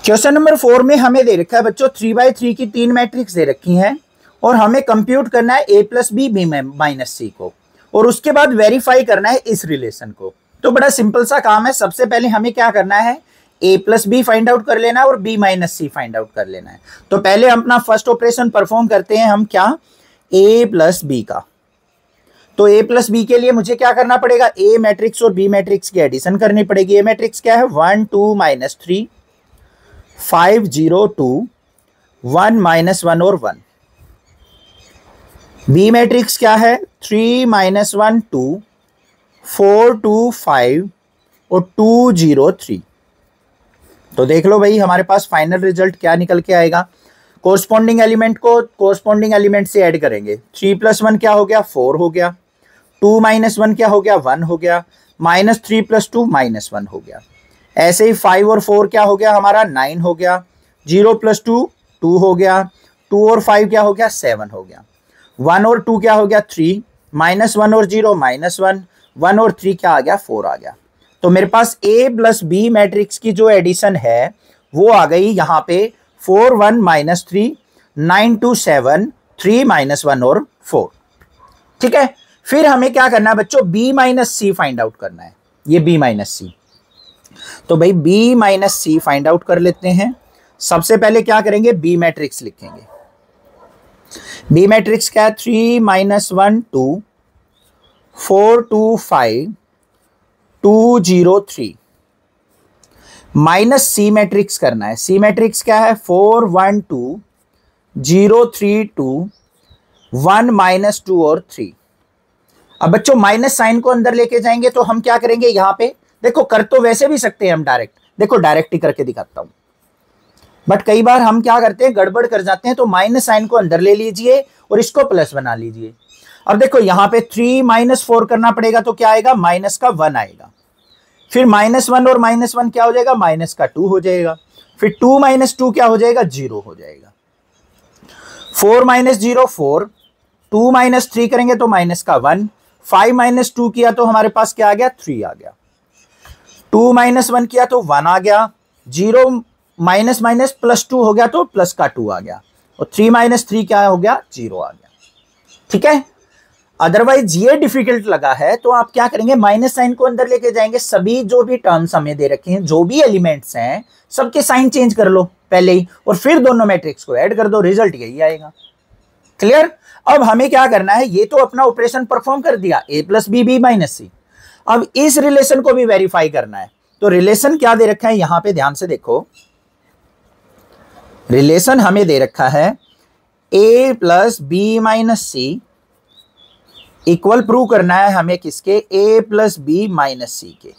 क्वेश्चन नंबर 4 में हमें दे रखा है बच्चों 3/3 की 3 मैट्रिक्स दे रखी हैं और हमें कंप्यूट करना है a + b - c को, और उसके बाद वेरीफाई करना है इस रिलेशन को। तो बड़ा सिंपल सा काम है, सबसे पहले हमें क्या करना है a + b फाइंड आउट कर लेना है और b - c फाइंड आउट कर लेना है। तो पहले हम अपना फर्स्ट ऑपरेशन परफॉर्म करते हैं, हम क्या a + b का। तो a + b के लिए मुझे क्या करना पड़ेगा, a मैट्रिक्स और b मैट्रिक्स की एडिशन करनी पड़ेगी। a मैट्रिक्स क्या है 1 2 - 3 5 0 2 1 - 1 और 1। b मैट्रिक्स क्या है 3 - 1 2 4 2 5 और 2 0 3। तो देख लो भाई हमारे पास फाइनल रिजल्ट क्या निकल के आएगा। कोरस्पॉन्डिंग एलिमेंट को कोरस्पॉन्डिंग एलिमेंट से ऐड करेंगे। 3 + 1 क्या हो गया 4 हो गया, 2 - 1 क्या हो गया 1 हो गया, -3 + 2 -1 हो गया। ऐसे ही 5 और 4 क्या हो गया हमारा 9 हो गया, 0 + 2 2 हो गया, 2 और 5 क्या हो गया 7 हो गया, 1 और 2 क्या हो गया 3, -1 और 0 -1, 1 और 3 क्या आ गया 4 आ गया। तो मेरे पास A + B मैट्रिक्स की जो एडिशन है वो आ गई यहाँ पे 4 1 -3 9 2 7 3 -1 और 4। ठीक है, फिर हमें क्या करना है बच्चों, B - C फाइंड आउट करना है। ये B - C, तो भाई B - C फाइंड आउट कर लेते हैं। सबसे पहले क्या करेंगे, B मैट्रिक्स लिखेंगे। B मैट्रिक्स क्या है, 3 -1 2 4 2 5 2 0 3 माइनस C मैट्रिक्स करना है। C मैट्रिक्स क्या है, 4 1 2 0 3 2 1 -2 और 3। अब बच्चों माइनस साइन को अंदर लेके जाएंगे तो हम क्या करेंगे, यहां पे देखो कर तो वैसे भी सकते हैं हम डायरेक्ट, देखो डायरेक्ट ही करके दिखाता हूं, बट कई बार हम क्या करते हैं गड़बड़ कर जाते हैं, तो माइनस साइन को अंदर ले लीजिए और इसको प्लस बना लीजिए। अब देखो यहां पे 3 - 4 करना पड़ेगा तो क्या आएगा, माइनस का 1 आएगा, फिर -1 और -1 क्या हो जाएगा, माइनस का 2 हो जाएगा, फिर 2 - 2 क्या हो जाएगा, 0 हो जाएगा, 4 - 0 4, 2 - 3 करेंगे तो माइनस का 1, 5 - 2 किया तो हमारे पास क्या आ गया, 3 आ गया, 2 - 1 किया तो 1 आ गया, 0 माइनस माइनस +2 हो गया तो प्लस का 2 आ गया, और 3 - 3 क्या हो गया, 0 आ गया। ठीक है, अदरवाइज ये डिफिकल्ट लगा है तो आप क्या करेंगे, माइनस साइन को अंदर लेके जाएंगे, सभी जो भी टर्म्स हमें दे रखे हैं, जो भी एलिमेंट्स हैं, सबके साइन चेंज कर लो पहले ही, और फिर दोनों मैट्रिक्स को ऐड कर दो, रिजल्ट यही आएगा। क्लियर। अब हमें क्या करना है, ये तो अपना ऑपरेशन परफॉर्म कर दिया, A + B B - C। अब इस रिलेशन को भी वेरीफाई करना है, तो रिलेशन क्या दे रखा है, यहां पे ध्यान से देखो, रिलेशन हमें दे रखा है A + B - C equal prove करना है हमें किसके, A + B - C के।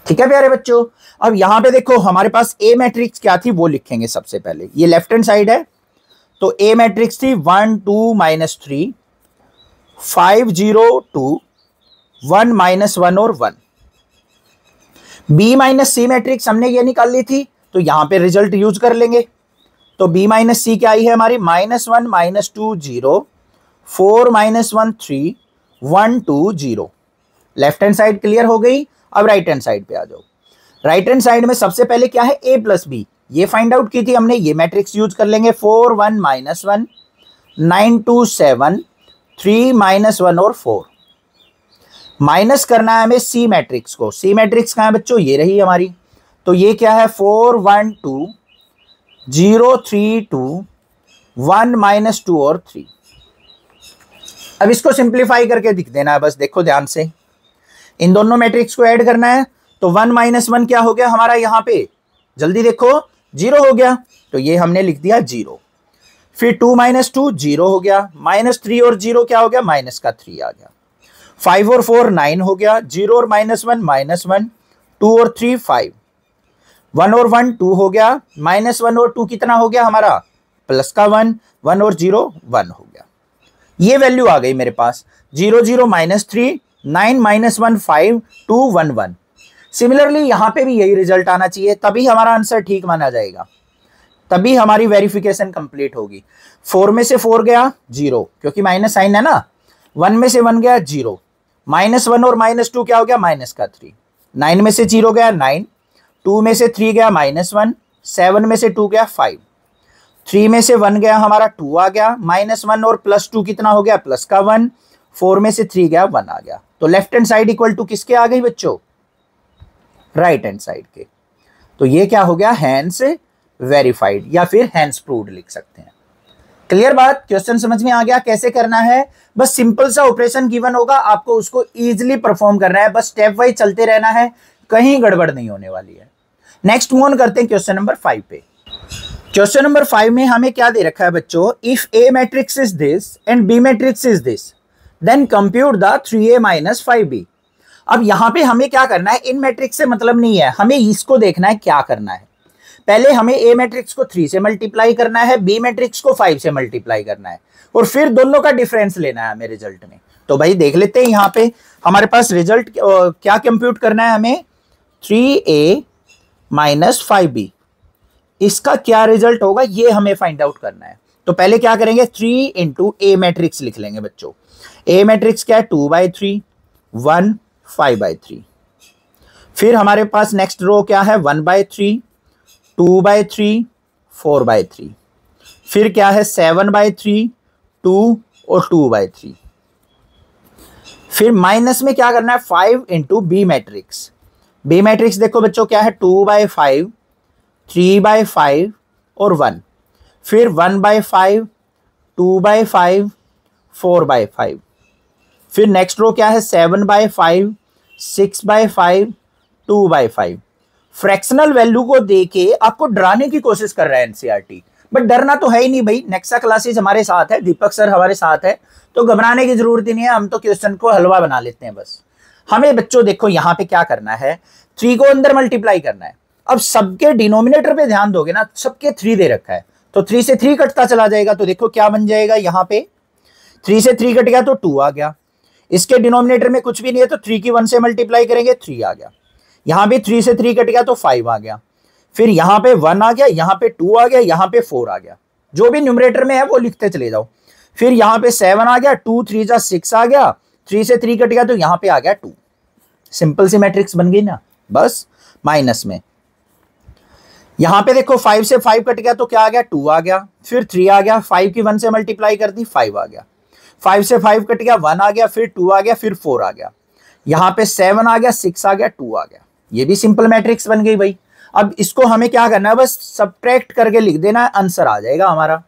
ठीक है प्यारे बच्चों, अब यहां पे देखो हमारे पास A मैट्रिक्स क्या थी वो लिखेंगे सबसे पहले, ये लेफ्ट हैंड साइड है, तो A मैट्रिक्स थी 1 2 -3 5 0 2 1 -1 और 1। B - C मैट्रिक्स हमने ये निकाल ली थी, तो यहां पे रिजल्ट यूज कर लेंगे, तो B - C क्या आई है हमारी, -1 -2 0 4 -1 3 1 2 0। लेफ्ट हैंड साइड क्लियर हो गई। अब राइट हैंड साइड पे आ जाओ। राइट हैंड साइड में सबसे पहले क्या है, A + B, ये फाइंड आउट की थी हमने, ये मैट्रिक्स यूज कर लेंगे, 4 1 -1 9 2 7 3 -1 और 4। माइनस करना है हमें C मैट्रिक्स को, C मैट्रिक्स कहां है बच्चों, ये रही हमारी, तो ये क्या है 4 1 2 0 3 2 1 -2 और 3। अब इसको सिंप्लीफाई करके दिख देना है बस, देखो ध्यान से, इन दोनों मैट्रिक्स को ऐड करना है, तो 1 - 1 क्या हो गया हमारा, यहां पे जल्दी देखो 0 हो गया, तो ये हमने लिख दिया 0, फिर 2 - 2 0 हो गया, -3 और 0 क्या हो गया, माइनस का 3 आ गया, 5 और 4 9 हो गया, 0 और -1 -1, 2 और 3 5, 1 और 1 2 हो गया, -1 और 2 कितना हो गया हमारा, प्लस का 1, 1 और 0 1 हो गया, ये वैल्यू आ गई मेरे पास, 0 0 -3 9 -1 5 2 1 1। सिमिलरली यहां पे भी यही रिजल्ट आना चाहिए, तभी हमारा आंसर ठीक माना जाएगा, तभी हमारी वेरिफिकेशन कंप्लीट होगी। 4 में से 4 गया 0, क्योंकि माइनस साइन है ना, 1 में से 1 गया 0, -1 और -2 क्या हो गया, माइनस का 3, 9 में से 0 गया 9, 2 में से 3 गया -1, 7 में से 2 गया 5, 3 में से 1 गया हमारा 2 आ गया, -1 और +2 कितना हो गया, प्लस का 1, 4 में से 3 गया 1 आ गया, तो left hand side equal to किसके आ गई बच्चों, राइट हैंड साइड के। तो ये क्या हो गया, हैंस वेरीफाइड या फिर हैंस प्रूव्ड लिख सकते हैं। क्लियर बात, क्वेश्चन समझ में आ गया कैसे करना है, बस सिंपल सा ऑपरेशन गिवन होगा, आपको उसको इजीली परफॉर्म करना है, बस स्टेप वाइज चलते रहना है, कहीं गड़बड़ नहीं होने वाली है। नेक्स्ट मूव ऑन करते हैं क्वेश्चन नंबर 5 पे। क्वेश्चन नंबर 5 में हमें क्या दे रखा है बच्चों, if A matrix is this and B matrix is this then compute the 3A - 5B। अब यहां पे हमें क्या करना है, इन मैट्रिक्स से मतलब नहीं है, हमें इसको देखना है क्या करना है। पहले हमें A मैट्रिक्स को 3 से मल्टीप्लाई करना है, B मैट्रिक्स को 5 से मल्टीप्लाई करना है, और फिर दोनों का डिफरेंस लेना है हमें रिजल्ट में। तो भाई देख लेते हैं, यहां पे हमारे पास रिजल्ट क्या कंप्यूट करना है हमें, 3a माइनस 5b। इसका क्या रिजल्ट होगा ये हमें फाइंड आउट करना है। तो पहले क्या करेंगे, 3 इंटू ए मैट्रिक्स लिख लेंगे बच्चों। ए मैट्रिक्स क्या है, 2/3 1 5/3। फिर हमारे पास नेक्स्ट रो क्या है, 1/3 2/3 4/3। फिर क्या है 7/3 2 और 2/3। फिर माइनस में क्या करना है, 5 into B matrix. B matrix देखो बच्चों क्या है, 2/5 3/5 और 1। फिर 1/5 2/5 4/5। फिर नेक्स्ट रो क्या है, 7/5 6/5 2/5। फ्रैक्शनल वैल्यू को देके आपको डराने की कोशिश कर रहा है एनसीईआरटी, बट डरना तो है ही नहीं भाई। नेक्सा क्लासेस हमारे साथ है, दीपक सर हमारे साथ है, तो घबराने की जरूरत ही नहीं है। हम तो क्वेश्चन को हलवा बना लेते हैं बस। हमें बच्चों देखो यहाँ पे क्या करना है, 3 को अंदर मल्टीप्लाई करना है। अब सबके डिनोमिनेटर पे ध्यान दोगे ना, सबके 3 दे रखा है, तो 3 से 3 कटता चला जाएगा। तो देखो क्या बन जाएगा, यहाँ पे 3 से 3 कट गया तो 2 आ गया। इसके डिनोमिनेटर में कुछ भी नहीं है, तो 3 की 1 से मल्टीप्लाई करेंगे 3 आ गया। यहां भी 3 से 3 कट गया तो 5 आ गया। फिर यहां पे 1 आ गया, यहां पे 2 आ गया, यहां पे 4 आ गया। जो भी न्यूमरेटर में है वो लिखते चले जाओ। फिर यहां पे 7 आ गया, 2 3 जा 6 आ गया, 3 से 3 कट गया तो यहां पे आ गया 2। सिंपल सी मैट्रिक्स बन गई ना। बस माइनस में यहां पे देखो 5 से 5 कट गया तो क्या आ गया, 2 आ गया। फिर 3 आ गया, 5 की 1 से मल्टीप्लाई कर दी 5 आ गया। 5 से 5 कट गया, 1 आ गया, फिर 2 आ गया, फिर 4 आ गया। यहां पे 7 आ गया, 6 आ गया, 2 आ गया। ये भी सिंपल मैट्रिक्स बन गई भाई। अब इसको हमें क्या करना है, बस सब्ट्रैक्ट करके लिख देना है, आंसर आ जाएगा हमारा।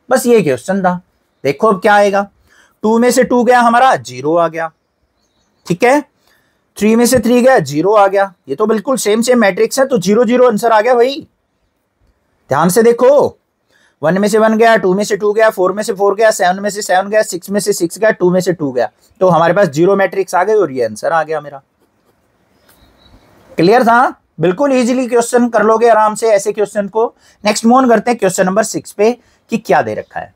बस ये क्वेश्चन था। देखो अब क्या आएगा, 2 में से 2 गया हमारा 0 आ गया, ठीक है। 3 में से 3 गया 0 आ गया। ये तो बिल्कुल सेम मैट्रिक्स है, तो 0 0 आंसर आ गया भाई। ध्यान से देखो, 1 में से 1 गया, 2 में से 2 गया, 4 में से 4 गया, 7 में से 7 गया, 6 में से 6 गया, 2 में से 2 गया। तो हमारे पास 0 मैट्रिक्स आ गई और ये आंसर आ गया मेरा। क्लियर था, बिल्कुल इजीली क्वेश्चन कर लोगे आराम से ऐसे क्वेश्चन को। नेक्स्ट मूव ऑन करते हैं क्वेश्चन नंबर 6 पे कि क्या दे रखा है।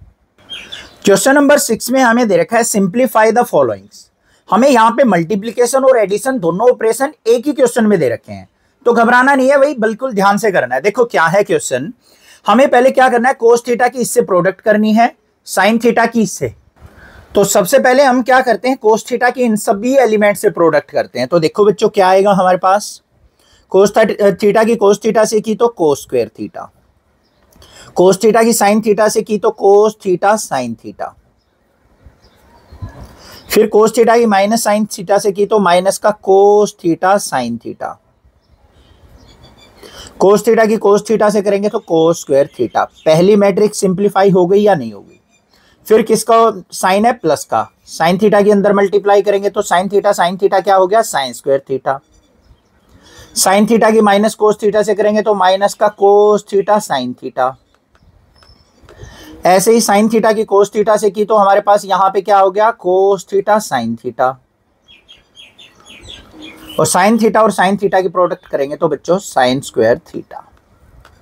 क्वेश्चन नंबर 6 में हमें दे रखा है सिंप्लीफाई द फॉलोइंग्स। हमें यहाँ पे मल्टीप्लीकेशन और एडिशन दोनों ऑपरेशन एक ही क्वेश्चन में दे रखे हैं, तो घबराना नहीं है भाई, बिल्कुल ध्यान से करना है। देखो क्या है क्वेश्चन, हमें पहले क्या करना है, कोस थीटा की इससे प्रोडक्ट करनी है, साइन थीटा की इससे। तो सबसे पहले हम क्या करते हैं, कोस थीटा की इन सभी एलिमेंट से प्रोडक्ट करते हैं। तो देखो बच्चों क्या आएगा हमारे पास, कोस थीटा की कोस थीटा से की तो cos square theta, cos theta की साइन थीटा से की तो कोस थीटा साइन थीटा, फिर कोस थीटा की माइनस साइन थीटा से की तो माइनस का cos theta sine theta, cos theta की कोस थीटा से करेंगे तो कोस स्क्वायर थीटा। पहली मैट्रिक्स सिंप्लीफाई हो गई या नहीं होगी। फिर किसका साइन है, प्लस का, साइन थीटा के अंदर मल्टीप्लाई करेंगे तो साइन थीटा क्या हो गया, sine square theta. Sine theta की माइनस कोस थीटा से करेंगे तो माइनस का कोस थीटा साइन थीटा। ऐसे ही साइन थीटा की कोस थीटा से की तो हमारे पास यहां पे क्या हो गया, कोस थीटा साइन थीटा। और साइन थीटा की प्रोडक्ट करेंगे तो बच्चों साइन स्क्वायर थीटा।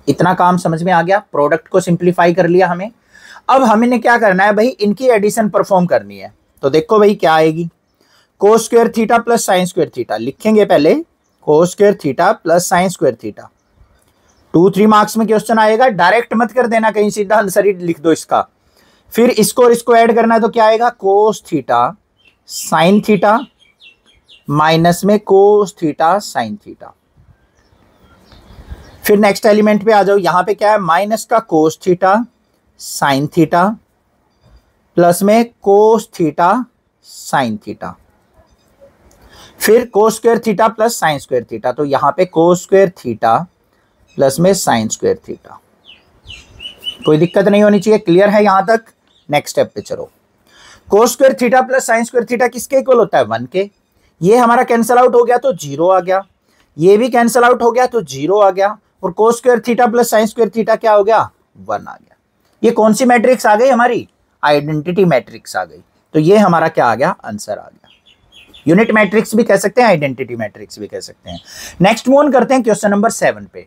इतना काम समझ में आ गया, प्रोडक्ट को सिंप्लीफाई कर लिया हमें। अब हमें क्या करना है भाई, इनकी एडिशन परफॉर्म करनी है। तो देखो भाई क्या आएगी, cos square theta plus sine square theta लिखेंगे पहले, cos square theta plus sine square theta. 2-3 marks में क्वेश्चन आएगा, डायरेक्ट मत कर देना कहीं, सीधा आंसर ही लिख दो इसका। फिर इसको और इसको ऐड करना है तो क्या आएगा, cos theta sine theta minus में कोस थीटा साइन थीटा। फिर नेक्स्ट एलिमेंट पे आ जाओ, यहां पे क्या है, माइनस का cos theta sine theta plus में कोस थीटा साइन थीटा। फिर cos square theta plus sine square theta, तो यहां पे कोस स्क्वायर थीटा प्लस में साइन स्क्वायर थीटा। कोई दिक्कत नहीं होनी चाहिए, क्लियर है यहां तक। नेक्स्ट स्टेप पे चलो, cos square theta plus sine square theta किसके इक्वल होता है, 1 के। ये हमारा कैंसिल आउट हो गया तो 0 आ गया, ये भी कैंसिल आउट हो गया तो 0 आ गया, और cos square theta plus sine square theta क्या हो गया, 1 आ गया। ये कौन सी मैट्रिक्स आ गई हमारी, आइडेंटिटी मैट्रिक्स आ गई। तो ये हमारा क्या आ गया, आंसर आ गया। यूनिट मैट्रिक्स भी कह सकते हैं, आइडेंटिटी मैट्रिक्स भी कह सकते हैं। नेक्स्ट मूव ऑन करते हैं क्वेश्चन नंबर 7 पे।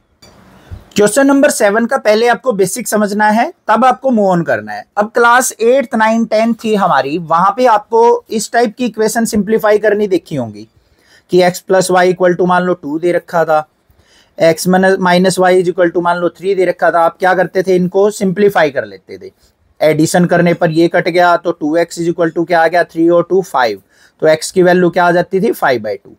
क्वेश्चन नंबर 7 का पहले आपको बेसिक समझना है, तब आपको मूव ऑन करना है। अब क्लास 8, 9, 10 थी हमारी, वहां पे आपको इस टाइप की इक्वेशन सिंप्लीफाई करनी देखी होंगी कि x plus Y equal to मान लो 2 दे रखा था, x minus Y is equal to मान लो 3 दे रखा था। आप क्या करते थे, इनको सिंप्लीफाई कर लेते थे। एडिशन करने पर ये कट गया तो 2x इज इक्वल टू क्या आ गया, 3 और 2 5, तो x की वैल्यू क्या आ जाती थी, 5/2।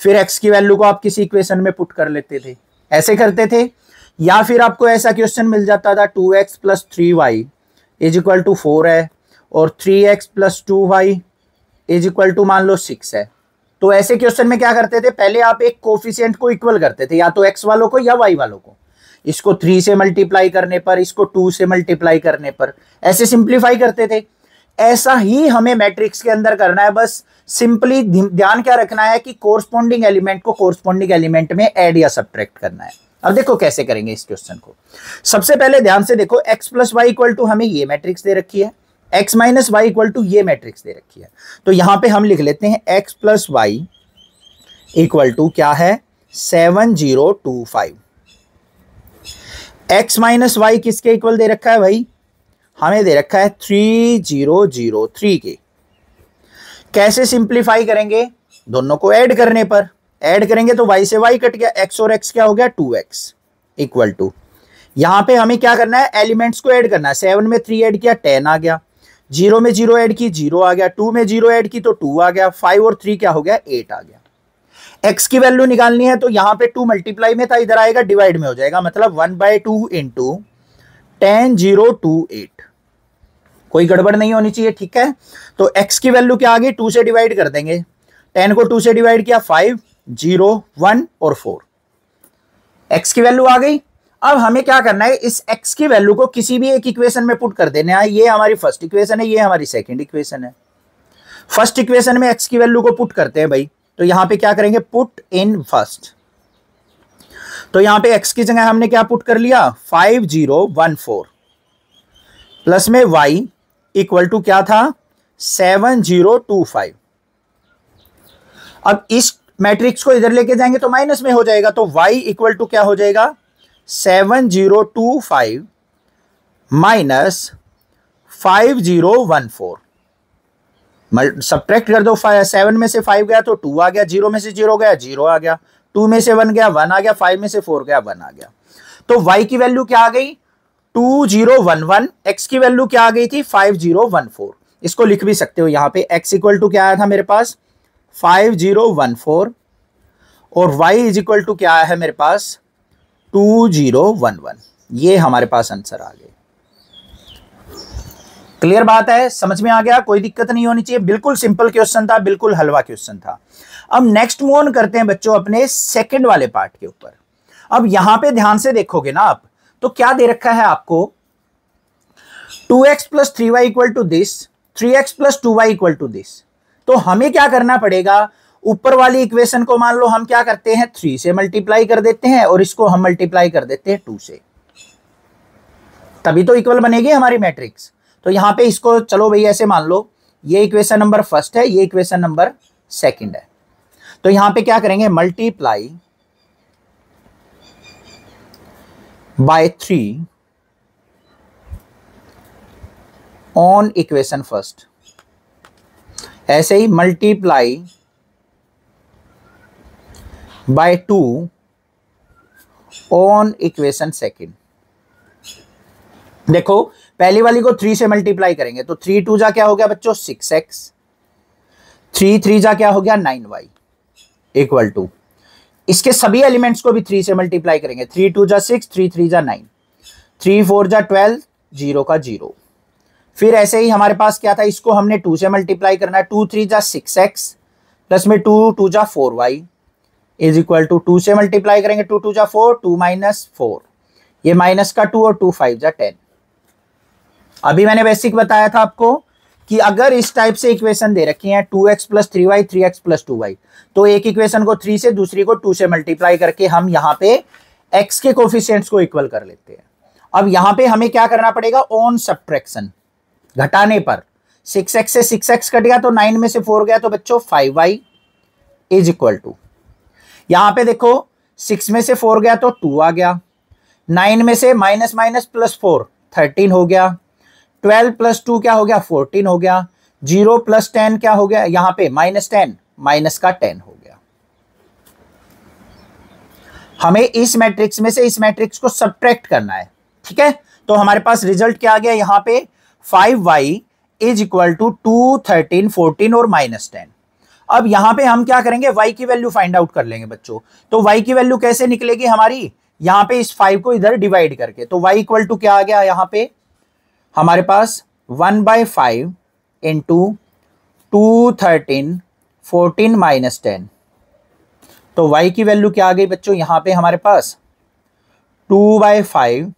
फिर x की वैल्यू को आप किसी इक्वेशन में पुट कर लेते थे, ऐसे करते थे। या फिर आपको ऐसा क्वेश्चन मिल जाता था 2x plus 3y is equal to 4 है और 3x plus 2y is equal to मान लो 6 है। तो ऐसे क्वेश्चन में क्या करते थे, पहले आप एक कोफिशिएंट को इक्वल करते थे, या तो x वालों को या y वालों को। इसको 3 से मल्टीप्लाई करने पर, इसको 2 से मल्टीप्लाई करने पर, ऐसे सिंप्लीफाई करते थे। ऐसा ही हमें मैट्रिक्स के अंदर करना है। बस सिंपली ध्यान क्या रखना है कि कोरस्पॉन्डिंग एलिमेंट को कोरस्पॉन्डिंग एलिमेंट में ऐड या सब्ट्रैक्ट करना है। अब देखो कैसे करेंगे इस क्वेश्चन को। सबसे पहले ध्यान से देखो, x plus Y equal to हमें ये मैट्रिक्स दे रखी है, x minus Y equal to ये मैट्रिक्स दे रखी है। तो यहां पे हम लिख लेते हैं x plus Y equal to क्या है, 7025। x माइनस वाई किसके इक्वल दे रखा है भाई, हमें दे रखा है 3003 के। कैसे सिंप्लीफाई करेंगे, दोनों को ऐड करने पर। ऐड करेंगे तो y से y कट गया, x और x क्या हो गया 2x इक्वल टू, यहां पे हमें क्या करना है, एलिमेंट्स को ऐड करना है। 7 में 3 ऐड किया 10 आ गया, 0 में 0 ऐड की 0 आ गया, 2 में 0 ऐड की तो 2 आ गया, 5 और 3 क्या हो गया 8 आ गया। x की वैल्यू निकालनी है तो यहां पे 2 मल्टीप्लाई में था, इधर आएगा डिवाइड में हो जाएगा, मतलब 1/2 इंटू 10028। कोई गड़बड़ नहीं होनी चाहिए, ठीक है। तो x की वैल्यू क्या आ गई, 2 से डिवाइड कर देंगे, 10 को 2 से डिवाइड किया 5, 0, 1 और 4, x की वैल्यू आ गई। अब हमें क्या करना है, इस x की वैल्यू को किसी भी एक इक्वेशन में पुट कर देना है। ये हमारी फर्स्ट इक्वेशन है, ये हमारी सेकंड इक्वेशन है। फर्स्ट इक्वेशन में x की वैल्यू को पुट करते हैं भाई, तो यहां पे क्या करेंगे, पुट इन फर्स्ट। तो यहां पे x की जगह हमने क्या पुट कर लिया, 5014 प्लस में y इक्वल टू क्या था, 7025। अब इस मैट्रिक्स को इधर लेके जाएंगे तो माइनस में हो जाएगा, तो y इक्वल टू क्या हो जाएगा, 7025 माइनस 5014। सब्ट्रैक्ट कर दो, 7 में से 5 गया तो 2 आ गया, 0 में से 0 गया 0 आ गया, 2 में से 1 गया 1 आ गया, 5 में से 4 गया 1 आ गया। तो y की वैल्यू क्या आ गई, 2011। x की वैल्यू क्या आ गई थी, 5014। इसको लिख भी सकते हो यहां पे, x इक्वल टू क्या आया था मेरे पास 5014 और y इज इक्वल टू क्या आया है मेरे पास 2011। ये हमारे पास आंसर आ गए। क्लियर बात है, समझ में आ गया, कोई दिक्कत नहीं होनी चाहिए। बिल्कुल सिंपल क्वेश्चन था, बिल्कुल हलवा क्वेश्चन था। अब नेक्स्ट मूव ऑन करते हैं बच्चों अपने सेकंड वाले पार्ट के ऊपर। अब यहां पे ध्यान से देखोगे ना आप, तो क्या दे रखा है आपको, 2x plus 3y equal to this, 3x plus 2y equal to this. तो हमें क्या करना पड़ेगा, ऊपर वाली इक्वेशन को मान लो हम क्या करते हैं, 3 से मल्टीप्लाई कर देते हैं और इसको हम मल्टीप्लाई कर देते हैं 2 से, तभी तो इक्वल बनेगी हमारी मैट्रिक्स। तो यहां पे इसको चलो भाई ऐसे मान लो, ये इक्वेशन नंबर फर्स्ट है, ये इक्वेशन नंबर सेकंड है। तो यहां पे क्या करेंगे, multiply by 3 on equation first, ऐसे ही multiply by 2 on equation second. देखो पहली वाली को 3 से मल्टीप्लाई करेंगे तो 3 2 जा क्या हो गया बच्चों 6x, 3 3 जा क्या हो गया 9y इक्वल टू, इसके सभी एलिमेंट्स को भी 3 से मल्टीप्लाई करेंगे, 3 2 जा 6, 3 3 जा 9, 3 4 जा 12, 0 का 0। फिर ऐसे ही हमारे पास क्या था, इसको हमने 2 से मल्टीप्लाई करना है, 2 3 जा 6x प्लस में 2 2 जा 4y इज इक्वल टू 2 से मल्टीप्लाई करेंगे, 2 2 जा 4, 2 माइनस 4, ये माइनस का 2 और 2 5 जा 10। अभी मैंने बेसिक बताया था आपको कि अगर इस टाइप से इक्वेशन दे रखी है 2x plus 3y 3x plus 2y, तो एक इक्वेशन को 3 से दूसरी को 2 से मल्टीप्लाई करके हम यहां पे x के कोफिशिएंट्स को इक्वल कर लेते हैं। अब यहां पे हमें क्या करना पड़ेगा, ऑन सब्ट्रैक्शन, घटाने पर 6x से 6x कट गया तो 9 में से 4 गया तो बच्चों 5y इज इक्वल टू, यहां पे देखो 6 में से 4 गया तो 2 आ गया, 9 में से माइनस माइनस प्लस 4 13 हो गया, 12 प्लस 2 क्या हो गया 14 हो गया, 0 प्लस 10 क्या हो गया, यहां पे माइनस 10 माइनस का 10 हो गया। हमें इस मैट्रिक्स में से इस मैट्रिक्स को सब्ट्रैक्ट करना है, ठीक है। तो हमारे पास रिजल्ट क्या आ गया यहाँ पे 5y इज इक्वल टू 2, 13, 14 और -10। अब यहां पे हम क्या करेंगे, y की वैल्यू फाइंड आउट कर लेंगे बच्चों। तो y की वैल्यू कैसे निकलेगी हमारी, यहां पे इस 5 को इधर डिवाइड करके। तो y इक्वल टू क्या आ गया यहां पे हमारे पास 1/5 इंटू 2, 13, 14 -10। तो y की वैल्यू क्या आ गई बच्चों यहां पे हमारे पास 2/5,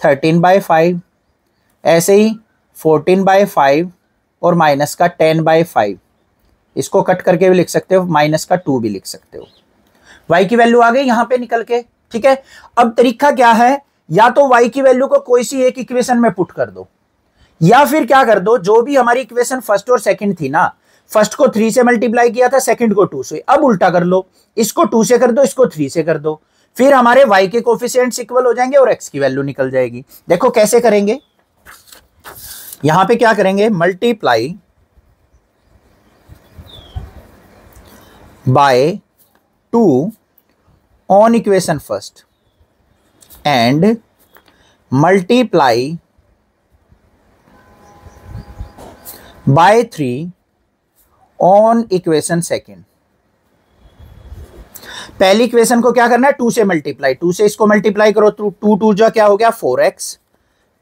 13/5, ऐसे ही 14/5 और माइनस का 10/5। इसको कट करके भी लिख सकते हो, माइनस का 2 भी लिख सकते हो। y की वैल्यू आ गई यहां पे निकल के, ठीक है। अब तरीका क्या है, या तो y की वैल्यू को कोई सी एक इक्वेशन में पुट कर दो, या फिर क्या कर दो, जो भी हमारी इक्वेशन फर्स्ट और सेकंड थी ना, फर्स्ट को 3 से मल्टीप्लाई किया था, सेकंड को 2 से। अब उल्टा कर लो, इसको 2 से कर दो, इसको 3 से कर दो, फिर हमारे y के कोफिशिएंट्स इक्वल हो जाएंगे और x की वैल्यू निकल जाएगी। देखो कैसे करेंगे, यहां पे क्या करेंगे, multiply by 2 on equation first and multiply by 3 on equation second. पहली इक्वेशन को क्या करना है, 2 से मल्टीप्लाई, 2 से इसको मल्टीप्लाई करो, 2 2 जो क्या हो गया 4x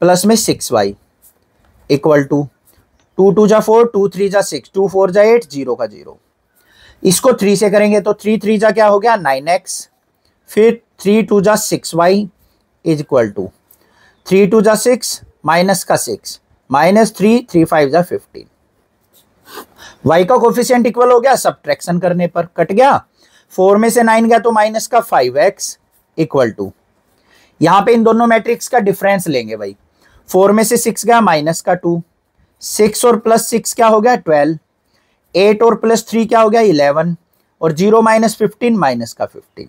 प्लस में 6y इक्वल टू 2 2 जा 4, 2 3 जा 6, 2 4 जा 8, 0 का 0। इसको 3 से करेंगे तो 3 3 जा क्या हो गया 9x, फिर 3 2 जा 6y इज इक्वल टू 3 2 जा 6 माइनस का 6 माइनस 3 3 5 जा 15। y का कोफिशिएंट इक्वल हो गया, सब्ट्रैक्शन करने पर कट गया, 4 में से 9 गया तो माइनस का 5x इक्वल टू, यहां पे इन दोनों मैट्रिक्स का डिफरेंस लेंगे भाई। 4 में से 6 गया माइनस का 2, 6 और प्लस 6 क्या हो गया 12, 8 और प्लस 3 क्या हो गया 11, और 0 माइनस 15 माइनस का 15।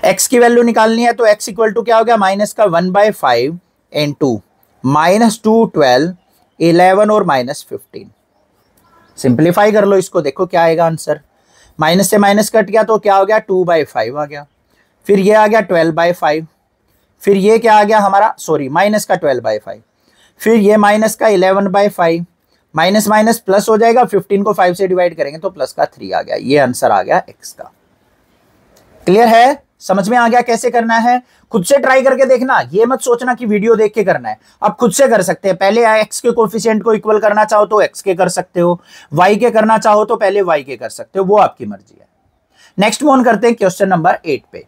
x की वैल्यू निकालनी है तो x इक्वल टू क्या हो गया, माइनस का 1/5 इंटू -2, 12, 11 और -15। सिंप्लीफाई कर लो इसको, देखो क्या आएगा आंसर। माइनस से माइनस कट गया तो क्या हो गया 2/5 आ गया, फिर ये आ गया 12/5, फिर ये क्या आ गया हमारा, सॉरी माइनस का 12/5, फिर ये माइनस का 11/5, माइनस माइनस प्लस हो जाएगा, 15 को 5 से डिवाइड करेंगे तो प्लस का 3 आ गया। ये आंसर आ गया x का। क्लियर है, समझ में आ गया कैसे करना है। खुद से ट्राई करके देखना, ये मत सोचना कि वीडियो देख के करना है, आप खुद से कर सकते हैं। पहले x के कोफिशिएंट को इक्वल करना चाहो तो x के कर सकते हो, y के करना चाहो तो पहले y के कर सकते हो, वो आपकी मर्जी है। नेक्स्ट मूव ऑन करते हैं क्वेश्चन नंबर 8 पे।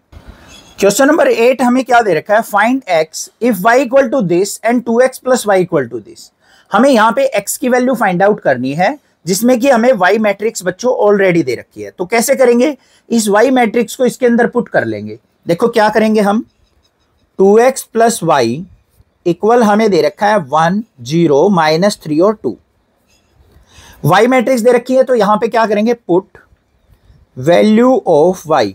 क्वेश्चन नंबर 8 हमें क्या दे रखा है, find x if y equal to this and 2x plus y equal to this. हमें यहाँ पे x की वैल्यू फाइंड आउट करनी है, जिसमें कि हमें y मैट्रिक्स बच्चों ऑलरेडी दे रखी है। तो कैसे करेंगे, इस y मैट्रिक्स को इसके अंदर पुट कर लेंगे। देखो क्या करेंगे हम, 2x प्लस y इक्वल हमें दे रखा है 1 0 -3 और 2। y मैट्रिक्स दे रखी है तो यहां पे क्या करेंगे, पुट वैल्यू ऑफ y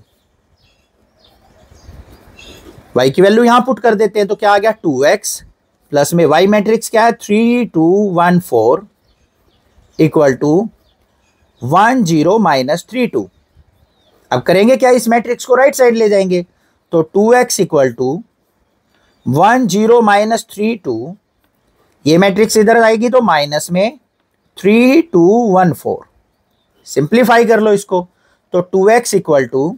की वैल्यू यहां पुट कर देते हैं तो क्या आ गया 2x प्लस में y मैट्रिक्स क्या है 3 2 1 4 इक्वल टू 1 0 -3 2। अब करेंगे क्या, इस मैट्रिक्स को राइट साइड ले जाएंगे तो 2x इक्वल टू 1 0 -3 2, ये मैट्रिक्स इधर आएगी तो माइनस में 3 2 1 4। सिंप्लीफाई कर लो इसको तो 2x इक्वल टू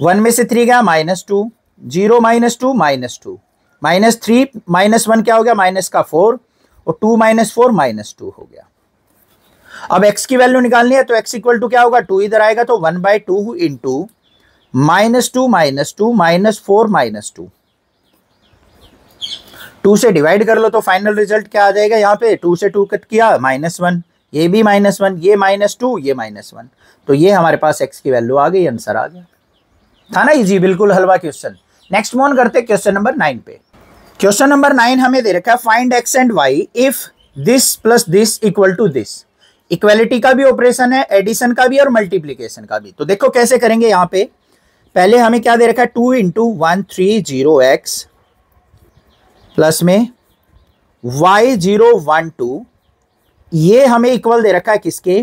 1 में से 3 गया -2, 0 -2 -2, -3 -1 क्या हो गया माइनस का 4, और 2 -4 -2 हो गया। अब x की वैल्यू निकालनी है तो x इक्वल टू क्या होगा, 2 इधर आएगा तो 1/2 इंटू -2 -2 -4 -2, 2 से डिवाइड कर लो तो फाइनल रिजल्ट क्या आ जाएगा, यहाँ पे 2 से 2 कट किया -1, ये भी -1, ये -2, ये -1, तो ये हमारे पास x की वैल्यू आ गई, आंसर आ गया। था ना इजी, बिल्कुल हलवा क्वेश्चन। नेक्स्ट मूव ऑन करते हैं क्वेश्चन नंबर 9 पे। क्वेश्चन नंबर 9 हमें दे रखा है find x and y if this plus this equal to this. Equality का भी ऑपरेशन है, एडिशन का भी और मल्टीप्लीकेशन का भी। तो देखो कैसे करेंगे, यहाँ पे पहले हमें क्या दे रखा है 2 इंटू 130x प्लस में y012, ये हमें इक्वल दे रखा है किसके,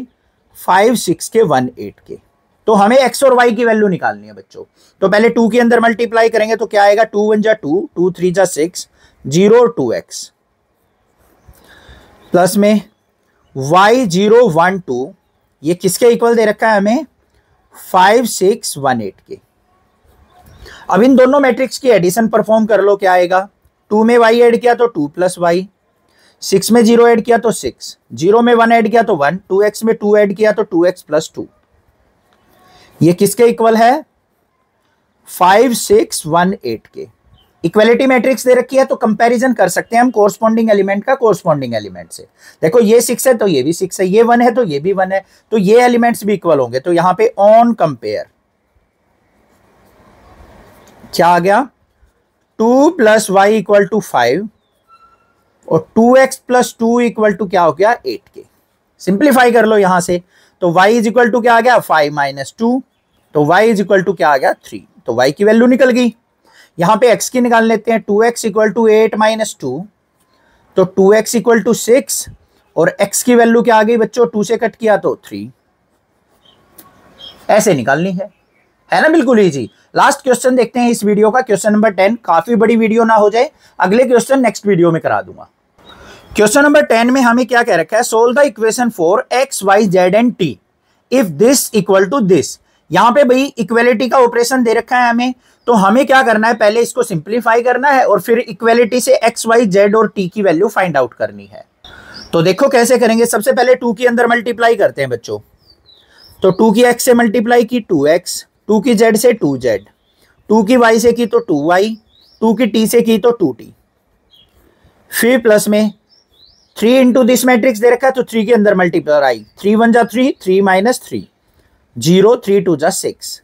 5 6 के 1 8 के। तो हमें x और y की वैल्यू निकालनी है बच्चों। तो पहले 2 के अंदर मल्टीप्लाई करेंगे तो क्या आएगा, 2 1 जा 2, 2 3 जा 6, 0 और 2x प्लस में y 0 1 2, ये किसके इक्वल दे रखा है हमें, 5 6 1 8 के। अब इन दोनों मैट्रिक्स की एडिशन परफॉर्म कर लो, क्या आएगा, 2 में y ऐड किया तो 2 प्लस y, 6 में 0 ऐड किया तो 6, 0 में 1 ऐड किया तो 1, 2x में 2 ऐड किया तो 2x प्लस 2। ये किसके इक्वल है, 5 6 1 8 के। इक्वलिटी मैट्रिक्स दे रखी है तो कंपैरिजन कर सकते हैं हम कोरस्पॉन्डिंग एलिमेंट का कोरस्पॉन्डिंग एलिमेंट से। देखो ये 6 है तो ये भी 6 है, ये 1 है तो ये भी 1 है, तो ये एलिमेंट्स भी इक्वल होंगे। तो यहां पे ऑन कंपेयर क्या आ गया, 2 प्लस वाई इक्वल टू 5 और 2x प्लस 2 इक्वल टू क्या हो गया, 8 के। सिंप्लीफाई कर लो यहां से, तो y इज इक्वल टू क्या आ गया, 5 माइनस 2, तो y इज इक्वल टू क्या आ गया, 3। तो y की वैल्यू निकल गई। यहां पे x की निकाल लेते हैं, 2x इक्वल टू 8 माइनस 2, तो 2x इक्वल टू 6 और x की वैल्यू क्या आ गई बच्चों, 2 से कट किया तो 3। ऐसे निकालनी है ना, बिल्कुल इजी। लास्ट क्वेश्चन देखते हैं इस वीडियो का, क्वेश्चन नंबर 10। काफी बड़ी वीडियो ना हो जाए, अगले क्वेश्चन नेक्स्ट वीडियो में करा दूंगा। क्वेश्चन नंबर 10 में हमें क्या कह रखा है, solve the equation for x y z and t if this equal to this. यहां पे भाई इक्वेलिटी का ऑपरेशन दे रखा है हमें, तो हमें क्या करना है, पहले इसको सिंप्लीफाई करना है और फिर इक्वेलिटी से x y z और t की वैल्यू फाइंड आउट करनी है। तो देखो कैसे करेंगे, सबसे पहले 2 के अंदर मल्टीप्लाई करते हैं बच्चों। तो 2 की x से मल्टीप्लाई की 2x, 2 की z से 2z, 2 की y से की तो 2y, 2 की t से की तो 2t, फिर प्लस में 3 इंटू दिस मैट्रिक्स दे रखा है तो 3 के अंदर मल्टीप्लाई, 3 1 जा 3, 3 माइनस 3, 0 3 2 जा 6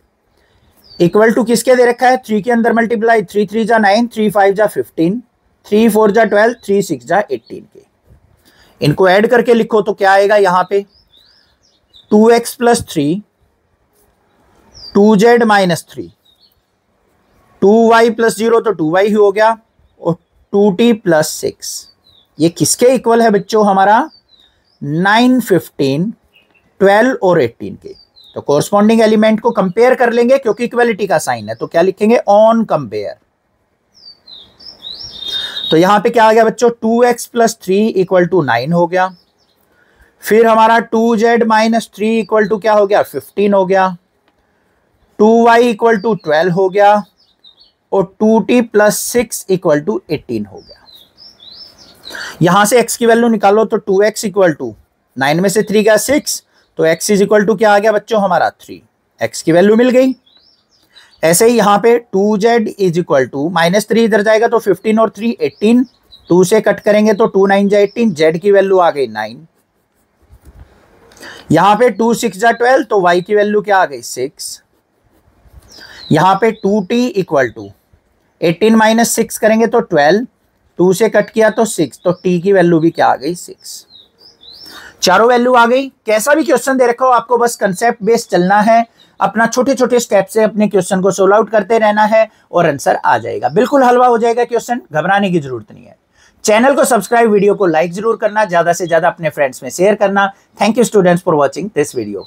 इक्वल टू किसके दे रखा है, 3 के अंदर मल्टीप्लाई, 3 3 जा 9, 3 5 जा 15, 3 4 जा 12, 3 6 जा 18 के। इनको ऐड करके लिखो तो क्या आएगा, यहां पे 2x plus 3, 2z minus 3, 2y plus 0 तो 2y ही हो गया और 2t प्लस 6। ये किसके इक्वल है बच्चों, हमारा 9 15 12 और 18 के। तो कोरस्पॉन्डिंग एलिमेंट को कंपेयर कर लेंगे क्योंकि इक्वलिटी का साइन है, तो क्या लिखेंगे, ऑन कंपेयर। तो यहां पे क्या आ गया बच्चों, 2x प्लस 3 इक्वल टू 9 हो गया, फिर हमारा 2z माइनस 3 इक्वल टू क्या हो गया, 15 हो गया, 2y इक्वल टू 12 हो गया और 2t प्लस 6 इक्वल टू 18 हो गया। यहां से x की वैल्यू निकालो तो 2x इक्वल टू 9 में से 3 गया 6, तो x इज इक्वल टू क्या आ गया बच्चों, हमारा 3। x की वैल्यू मिल गई। ऐसे ही यहां पे 2z is equal to minus 3 इधर जाएगा तो 15 और 3 18, 2 से कट करेंगे तो 2 9 जा 18, z की वैल्यू आ गई 9। यहां पे 2 6 जा 12, तो y की वैल्यू क्या आ गई, 6। यहां पे 2t इक्वल टू 18 माइनस 6 करेंगे तो 12, 2 से कट किया तो 6, तो t की वैल्यू भी क्या आ गई, 6। चारों वैल्यू आ गई। कैसा भी क्वेश्चन दे रखा हो, आपको बस कंसेप्ट बेस्ड चलना है, अपना छोटे छोटे स्टेप से अपने क्वेश्चन को सोल्व आउट करते रहना है और आंसर आ जाएगा, बिल्कुल हलवा हो जाएगा क्वेश्चन, घबराने की जरूरत नहीं है। चैनल को सब्सक्राइब, वीडियो को लाइक जरूर करना, ज्यादा से ज्यादा अपने फ्रेंड्स में शेयर करना। Thank you students for watching this video.